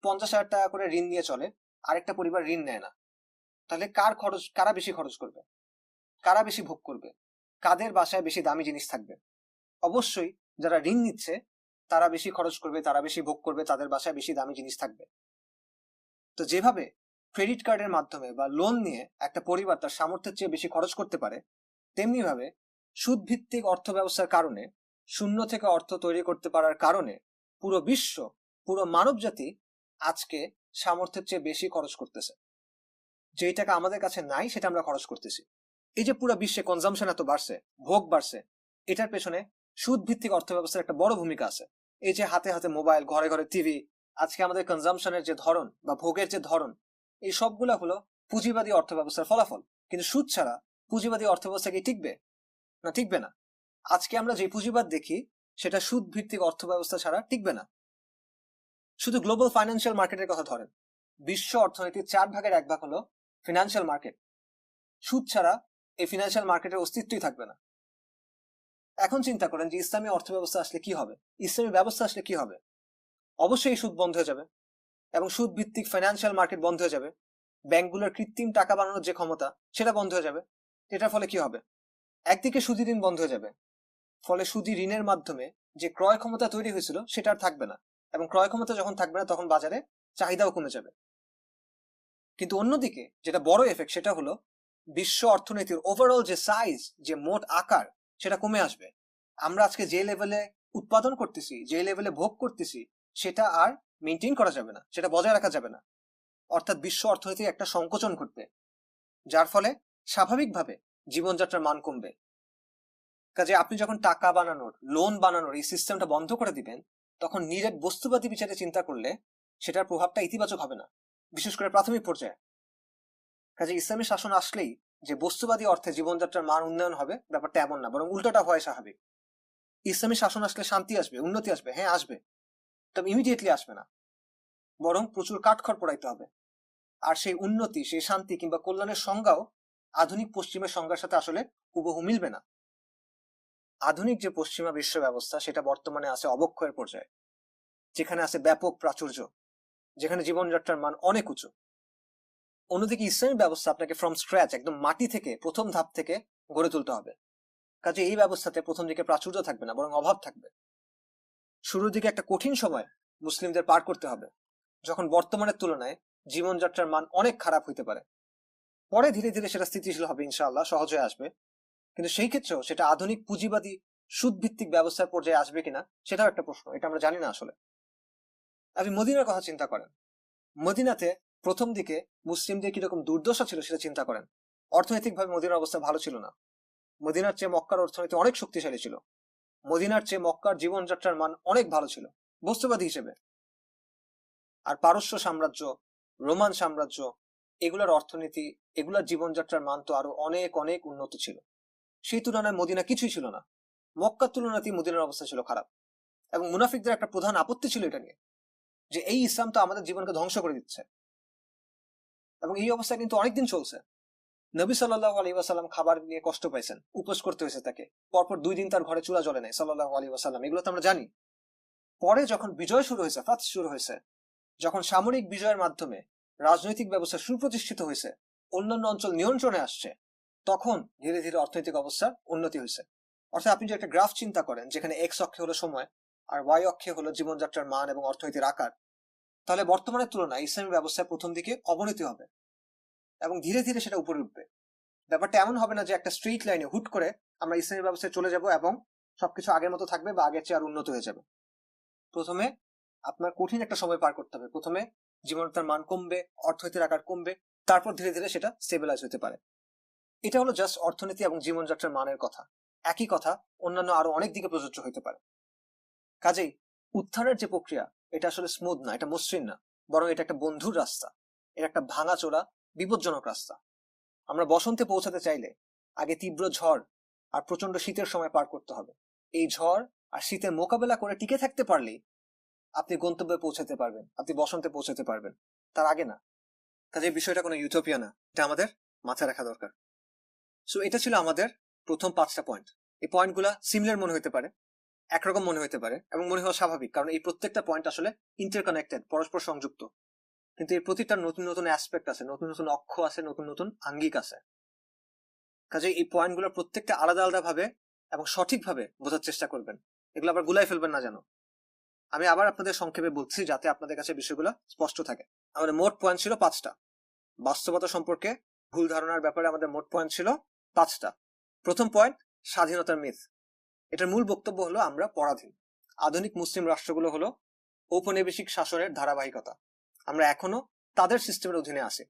50,000 টাকা করে ঋণ নিয়ে চলে, আরেকটা পরিবার ঋণ নেয় না। তাহলে কারা বেশি খরচ করবে, কারা বেশি ভোগ করবে, কাদের বাসায় বেশি দামি জিনিস থাকবে? অবশ্যই যারা ঋণ নিচ্ছে তারা বেশি খরচ করবে, তারা বেশি ভোগ করবে, তাদের বাসায় বেশি দামি জিনিস থাকবে। তো যেভাবে ক্রেডিট কার্ডের মাধ্যমে বা লোন নিয়ে একটা পরিবার তার সামর্থ্যের চেয়ে বেশি খরচ করতে পারে, তেমনি ভাবে সুদ ভিত্তিক অর্থ ব্যবস্থার কারণে, শূন্য থেকে অর্থ তৈরি করতে পারার কারণে পুরো বিশ্ব, পুরো মানব জাতি আজকে সামর্থ্যের চেয়ে বেশি খরচ করতেছে। যেই টাকা আমাদের কাছে নাই সেটা আমরা খরচ করতেছি। এই যে পুরো বিশ্বে কনজাম্পশন এত বাড়ছে, ভোগ বাড়ছে, এটার পেছনে সুদ ভিত্তিক অর্থ ব্যবস্থার একটা বড় ভূমিকা আছে। এই যে হাতে হাতে মোবাইল, ঘরে ঘরে টিভি, আজকে আমাদের কনজাম্পশনের যে ধরন বা ভোগের যে ধরন, এই সবগুলা হলো পুঁজিবাদী অর্থ ব্যবস্থার ফলাফল। কিন্তু সুদ ছাড়া পুঁজিবাদী অর্থ ব্যবস্থা কি টিকবে? না, টিকবে না। আজকে আমরা যে পুঁজিবাদ দেখি সেটা সুদ ভিত্তিক অর্থ ব্যবস্থা ছাড়া টিকবে না। শুধু গ্লোবাল ফাইন্যান্সিয়াল মার্কেটের কথা ধরেন, বিশ্ব অর্থনীতির 4 ভাগের 1 ভাগ হলো ফিনান্সিয়াল মার্কেট। সুদ ছাড়া এই ফিনান্সিয়াল মার্কেটের অস্তিত্বই থাকবে না। এখন চিন্তা করেন যে ইসলামী অর্থ ব্যবস্থা আসলে কি হবে, ইসলামী ব্যবস্থা আসলে কি হবে। অবশ্যই সুদ বন্ধ হয়ে যাবে এবং সুদ ভিত্তিক ফাইন্যান্সিয়াল মার্কেট বন্ধ হয়ে যাবে। ব্যাংকগুলোর কৃত্রিম টাকা বানানোর যে ক্ষমতা সেটা বন্ধ হয়ে যাবে। এটার ফলে কি হবে? একদিকে সুদী ঋণ বন্ধ হয়ে যাবে, ফলে সুদী ঋণের মাধ্যমে যে ক্রয় ক্ষমতা তৈরি হয়েছিল সেটা আর থাকবে না, এবং ক্রয় ক্ষমতা যখন থাকবে না তখন বাজারে চাহিদাও কমে যাবে। কিন্তু অন্যদিকে যেটা বড় এফেক্ট সেটা হলো বিশ্ব অর্থনীতির ওভারঅল যে সাইজ, যে মোট আকার, সেটা কমে আসবে। আমরা আজকে যে লেভেলে উৎপাদন করতেছি, যে লেভেলে ভোগ করতেছি, সেটা আর মেনটেন করা যাবে না, সেটা বজায় রাখা যাবে না। অর্থাৎ বিশ্ব অর্থনীতির একটা সংকোচন ঘটবে, যার ফলে স্বাভাবিকভাবে জীবনযাত্রার মান কমবে। কাজে আপনি যখন টাকা বানানোর, লোন বানানোর এই সিস্টেমটা বন্ধ করে দিবেন, তখন নিরেট বস্তুবাদী বিচারে চিন্তা করলে সেটার প্রভাবটা ইতিবাচক হবে না, বিশেষ করে প্রাথমিক পর্যায়ে। কাজে ইসলামী শাসন আসলেই যে বস্তুবাদী অর্থে জীবনযাত্রার মান উন্নয়ন হবে, ব্যাপারটা এমন না, বরং উল্টোটা হয় স্বাভাবিক। ইসলামী শাসন আসলে শান্তি আসবে, উন্নতি আসবে, হ্যাঁ আসবে, তবে ইমিডিয়েটলি আসবে না, বরং প্রচুর কাঠখড় পোড়াইতে হবে। আর সেই উন্নতি, সেই শান্তি কিংবা কল্যাণের সংজ্ঞাও আধুনিক পশ্চিমের সংজ্ঞার সাথে আসলে হুবহু মিলবে না। আধুনিক যে পশ্চিমা বিশ্ব ব্যবস্থা সেটা বর্তমানে আছে অবক্ষয়ের পর্যায়ে, যেখানে আছে ব্যাপক প্রাচুর্য, যেখানে জীবনযাত্রার মান অনেক উঁচু। অন্যদিকে ইসলামী ব্যবস্থা আপনাকে ফ্রম স্ক্র্যাচ, একদম মাটি থেকে, প্রথম ধাপ থেকে গড়ে তুলতে হবে। কাজে এই ব্যবস্থাতে প্রথম দিকে প্রাচুর্য থাকবে না, বরং অভাব থাকবে। শুরুর দিকে একটা কঠিন সময় মুসলিমদের পার করতে হবে, যখন বর্তমানের তুলনায় জীবনযাত্রার মান অনেক খারাপ হইতে পারে। পরে ধীরে ধীরে সেটা স্থিতিশীল হবে, ইনশাআল্লাহ সহজ হয়ে আসবে। কিন্তু সেই ক্ষেত্রেও সেটা আধুনিক পুঁজিবাদী সুদ ভিত্তিক ব্যবস্থার পর্যায়ে আসবে কিনা সেটাও একটা প্রশ্ন, এটা আমরা জানি না আসলে। আপনি মদিনার কথা চিন্তা করেন, মদিনাতে প্রথম দিকে মুসলিমদের কিরকম দুর্দশা ছিল সেটা চিন্তা করেন। অর্থনৈতিকভাবে মদিনার অবস্থা ভালো ছিল না। মদিনার চেয়ে মক্কার অর্থনীতি অনেক শক্তিশালী ছিল। মদিনার চেয়ে মক্কার জীবনযাত্রার মান অনেক ভালো ছিল বস্তুবাদী হিসেবে। আর পারস্য সাম্রাজ্য, রোমান সাম্রাজ্য, এগুলার অর্থনীতি, এগুলার জীবনযাত্রার মান তো আরো অনেক অনেক উন্নত ছিল। সেই তুলনায় মদিনা কিছুই ছিল না। মক্কার তুলনাতেই মদিনার অবস্থা ছিল খারাপ। এবং মুনাফিকদের একটা প্রধান আপত্তি ছিল এটা নিয়ে, যে এই ইসলাম তো আমাদের জীবনকে ধ্বংস করে দিচ্ছে। এবং এই অবস্থা কিন্তু অনেকদিন চলছে। নবী সাল্লাল্লাহু আলাইহি ওয়াসাল্লাম খাবার নিয়ে কষ্ট পাইছেন, উপোস করতে হয়েছে তাকে, পরপর 2 দিন তার ঘরে চুলা জ্বলে নাই সাল্লাল্লাহু আলাইহি ওয়াসাল্লাম, এগুলো তো আমরা জানি। পরে যখন বিজয় শুরু হয়েছে, ফাতহ শুরু হয়েছে, যখন সামরিক বিজয়ের মাধ্যমে রাজনৈতিক ব্যবস্থা সুপ্রতিষ্ঠিত হয়েছে, অন্যান্য অঞ্চল নিয়ন্ত্রণে আসছে, তখন ধীরে ধীরে অর্থনৈতিক অবস্থার উন্নতি হয়েছে। অর্থাৎ আপনি যে একটা গ্রাফ চিন্তা করেন, যেখানে এক্স অক্ষে হলো সময় আর ওয়াই অক্ষে হলো জীবনযাত্রার মান এবং অর্থনীতির আকার, তাহলে বর্তমানের তুলনায় ইসলামী ব্যবস্থায় প্রথম দিকে অবনতি হবে এবং ধীরে ধীরে সেটা উপরে উঠবে। ব্যাপারটা এমন হবে না যে একটা স্ট্রেইট লাইনে হুট করে আমরা ইসলামী ব্যবস্থায় চলে যাব এবং সবকিছু আগের মতো থাকবে বা আগের চেয়ে আর উন্নত হয়ে যাবে। প্রথমে আপনার কঠিন একটা সময় পার করতে হবে। প্রথমে জীবনযাত্রার মান কমবে, অর্থনীতির আকার কমবে, তারপর ধীরে ধীরে সেটা স্টেবিলাইজ হতে পারে। এটা হলো জাস্ট অর্থনীতি এবং জীবনযাত্রার মানের কথা। একই কথা অন্যান্য আরো অনেক দিকে প্রযোজ্য হতে পারে। কাজেই উত্থানের যে প্রক্রিয়া, এটা আসলে স্মুথ না, এটা মসৃণ না, বরং এটা একটা বন্ধুর রাস্তা, এটা একটা ভাঙাচোরা বিপজ্জনক রাস্তা। আমরা বসন্তে পৌঁছাতে চাইলে আগে তীব্র ঝড় আর প্রচন্ড শীতের সময় পার করতে হবে। এই ঝড় আর শীতের মোকাবেলা করে টিকে থাকতে পারলেই আপনি গন্তব্যে পৌঁছাতে পারবেন, আপনি বসন্তে পৌঁছাতে পারবেন, তার আগে না। কাজে বিষয়টা কোনো ইউটোপিয়া না, এটা আমাদের মাথায় রাখা দরকার। সো এটা ছিল আমাদের প্রথম 5টা পয়েন্ট। এই পয়েন্টগুলা সিমিলার মনে হতে পারে, একরকম মনে হতে পারে, এবং মনে হওয়া স্বাভাবিক, কারণ এই প্রত্যেকটা পয়েন্ট আসলে ইন্টারকানেক্টেড, পরস্পর সংযুক্ত। কিন্তু এর প্রতিটা নতুন নতুন অ্যাসপেক্ট আছে, নতুন নতুন অক্ষ আছে, নতুন নতুন আঙ্গিক আছে। কাজে এই পয়েন্টগুলো প্রত্যেকটা আলাদা আলাদা ভাবে এবং সঠিকভাবে বোঝার চেষ্টা করবেন। এগুলো আবার গুলাই ফেলবেন না যেন। আমি আবার আপনাদের সংক্ষেপে বলছি যাতে আপনাদের কাছে বিষয়গুলো স্পষ্ট থাকে। আমাদের মোট পয়েন্ট ছিল 5টা। বাস্তবতা সম্পর্কে ভুল ধারণার ব্যাপারে আমাদের মোট পয়েন্ট ছিল 5টা। প্রথম পয়েন্ট, স্বাধীনতার মিথ। এটার মূল বক্তব্য হলো আমরা পরাধীন। আধুনিক মুসলিম রাষ্ট্রগুলো হলো ঔপনিবেশিক শাসনের ধারাবাহিকতা। আমরা এখনো তাদের সিস্টেমের অধীনে আছি।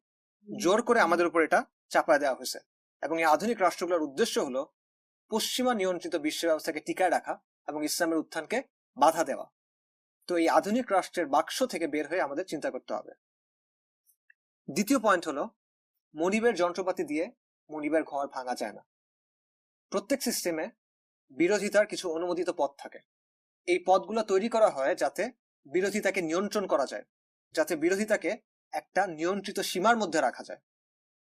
জোর করে আমাদের উপর এটা চাপায় দেওয়া হয়েছে, এবং এই আধুনিক রাষ্ট্রগুলোর উদ্দেশ্য হলো পশ্চিমা নিয়ন্ত্রিত বিশ্ব ব্যবস্থাকে টিকায় রাখা এবং ইসলামের উত্থানকে বাধা দেওয়া। তো এই আধুনিক রাষ্ট্রের বাক্স থেকে বের হয়ে আমাদের চিন্তা করতে হবে। দ্বিতীয় পয়েন্ট হলো, মনিবের যন্ত্রপাতি দিয়ে মনিবের ঘর ভাঙা যায় না। প্রত্যেক সিস্টেমে বিরোধিতার কিছু অনুমোদিত পথ থাকে। এই পথগুলো তৈরি করা হয় যাতে বিরোধিতাকে নিয়ন্ত্রণ করা যায়, যাতে বিরোধিতাকে একটা নিয়ন্ত্রিত সীমার মধ্যে রাখা যায়,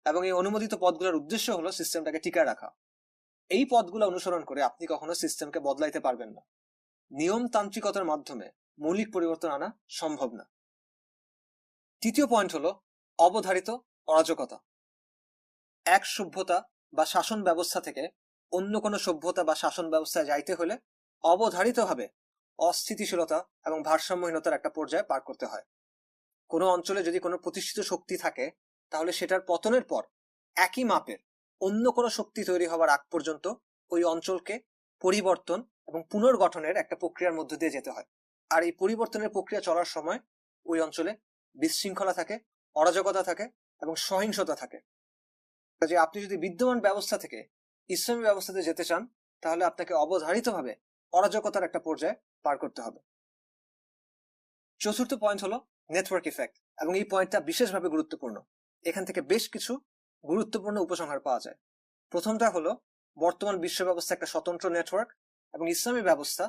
এবং এই অনুমোদিত পথগুলোর উদ্দেশ্য হলো সিস্টেমটাকে টিকায় রাখা। এই পথগুলো অনুসরণ করে আপনি কখনো সিস্টেমকে বদলাইতে পারবেন না। নিয়মতান্ত্রিকতার মাধ্যমে মৌলিক পরিবর্তন আনা সম্ভব না। তৃতীয় পয়েন্ট হলো অবধারিত অরাজকতা। এক সভ্যতা বা শাসন ব্যবস্থা থেকে অন্য কোনো সভ্যতা বা শাসন ব্যবস্থায় যাইতে হলে অবধারিতভাবে অস্থিতিশীলতা এবং ভারসাম্যহীনতার একটা পর্যায়ে পার করতে হয়। কোনো অঞ্চলে যদি কোনো প্রতিষ্ঠিত শক্তি থাকে, তাহলে সেটার পতনের পর একই মাপের অন্য কোনো শক্তি তৈরি হওয়ার আগ পর্যন্ত ওই অঞ্চলকে পরিবর্তন এবং পুনর্গঠনের একটা প্রক্রিয়ার মধ্য দিয়ে যেতে হয়। আর এই পরিবর্তনের প্রক্রিয়া চলার সময় ওই অঞ্চলে বিশৃঙ্খলা থাকে, অরাজকতা থাকে এবং সহিংসতা থাকে। যে আপনি যদি বিদ্যমান ব্যবস্থা থেকে ইসলামী ব্যবস্থাতে যেতে চান, তাহলে আপনাকে অবধারিতভাবে অরাজকতার একটা পর্যায়ে পার করতে হবে। চতুর্থ পয়েন্ট হলো নেটওয়ার্ক ইফেক্ট, এবং এই পয়েন্টটা বিশেষভাবে গুরুত্বপূর্ণ। এখান থেকে বেশ কিছু গুরুত্বপূর্ণ উপসংহার পাওয়া যায়। প্রথমটা হলো, বর্তমান বিশ্ব ব্যবস্থা একটা স্বতন্ত্র নেটওয়ার্ক এবং ইসলামী ব্যবস্থা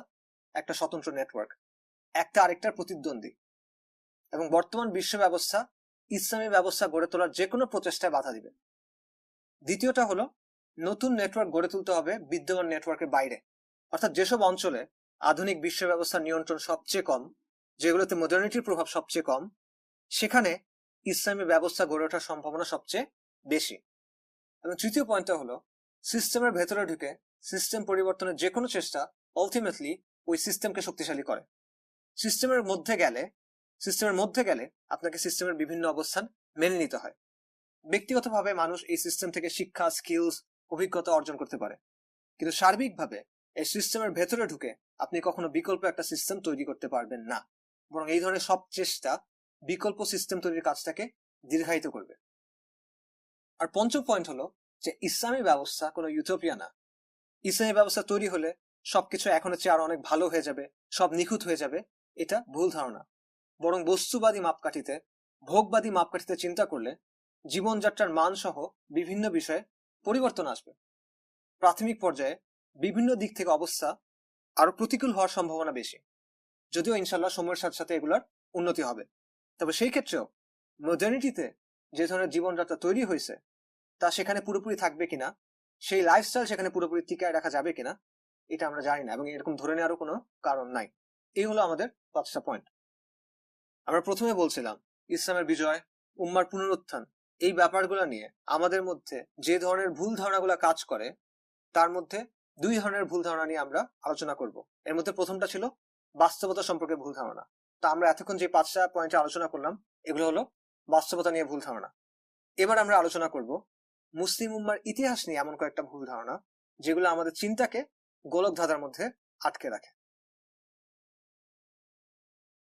একটা স্বতন্ত্র নেটওয়ার্ক, একটা আরেকটার প্রতিদ্বন্দ্বী, এবং বর্তমান বিশ্ব ব্যবস্থা ইসলামী ব্যবস্থা গড়ে তোলার যে কোনো প্রচেষ্টায় বাধা দিবে। দ্বিতীয়টা হলো, নতুন নেটওয়ার্ক গড়ে তুলতে হবে বিদ্যমান নেটওয়ার্কের বাইরে, অর্থাৎ যেসব অঞ্চলে আধুনিক বিশ্ব ব্যবস্থার নিয়ন্ত্রণ সবচেয়ে কম, যেগুলোতে মডার্নিটির প্রভাব সবচেয়ে কম, সেখানে ইসলামী ব্যবস্থা গড়ে ওঠার সম্ভাবনা সবচেয়ে বেশি। এবং তৃতীয় পয়েন্টটা হলো, সিস্টেমের ভেতরে ঢুকে সিস্টেম পরিবর্তনের যে কোনো চেষ্টা আলটিমেটলি ওই সিস্টেমকে শক্তিশালী করে। সিস্টেমের মধ্যে গেলে আপনাকে সিস্টেমের বিভিন্ন অবস্থান মেনে নিতে হয়। ব্যক্তিগতভাবে মানুষ এই সিস্টেম থেকে শিক্ষা, স্কিলস, অভিজ্ঞতা অর্জন করতে পারে, কিন্তু সার্বিকভাবে এই সিস্টেমের ভেতরে ঢুকে আপনি কখনো বিকল্প একটা সিস্টেম তৈরি করতে পারবেন না, বরং এই ধরনের সব চেষ্টা বিকল্প সিস্টেম তৈরির কাজটাকে দীর্ঘায়িত করবে। আর পঞ্চম পয়েন্ট হলো যে ইসলামী ব্যবস্থা কোনো ইউটোপিয়া না। ইসলামী ব্যবস্থা তৈরি হলে সবকিছু এখনের চেয়ে আরো অনেক ভালো হয়ে যাবে, সব নিখুঁত হয়ে যাবে, এটা ভুল ধারণা। বরং বস্তুবাদী মাপকাঠিতে, ভোগবাদী মাপকাঠিতে চিন্তা করলে জীবনযাত্রার মান সহ বিভিন্ন বিষয়ে পরিবর্তন আসবে। প্রাথমিক পর্যায়ে বিভিন্ন দিক থেকে অবস্থা আরো প্রতিকূল হওয়ার সম্ভাবনা বেশি, যদিও ইনশাল্লাহ সময়ের সাথে সাথে এগুলোর উন্নতি হবে। তবে সেই ক্ষেত্রেও মডার্নিটিতে যে ধরনের জীবনযাত্রা তৈরি হয়েছে তা সেখানে পুরোপুরি থাকবে কিনা, সেই লাইফস্টাইল সেখানে পুরোপুরি টিকায় রাখা যাবে কিনা, এটা আমরা জানি না, এবং এরকম ধরে নেওয়ারও কোনো কারণ নাই। এই হলো আমাদের 5টা পয়েন্ট। আমরা প্রথমে বলছিলাম ইসলামের বিজয়, উম্মার পুনরুত্থান, এই ব্যাপারগুলো নিয়ে আমাদের মধ্যে যে ধরনের ভুল ধারণাগুলো কাজ করে, তার মধ্যে 2 ধরনের ভুল ধারণা নিয়ে আমরা আলোচনা করব। এর মধ্যে প্রথমটা ছিল বাস্তবতা সম্পর্কে ভুল ধারণা। তা আমরা এতক্ষণ যে 5টা পয়েন্টে আলোচনা করলাম, এগুলো হলো বাস্তবতা নিয়ে ভুল ধারণা। এবার আমরা আলোচনা করব মুসলিম উম্মার ইতিহাস নিয়ে এমন কয়েকটা ভুল ধারণা, যেগুলো আমাদের চিন্তাকে গোলক ধাঁধার মধ্যে আটকে রাখে।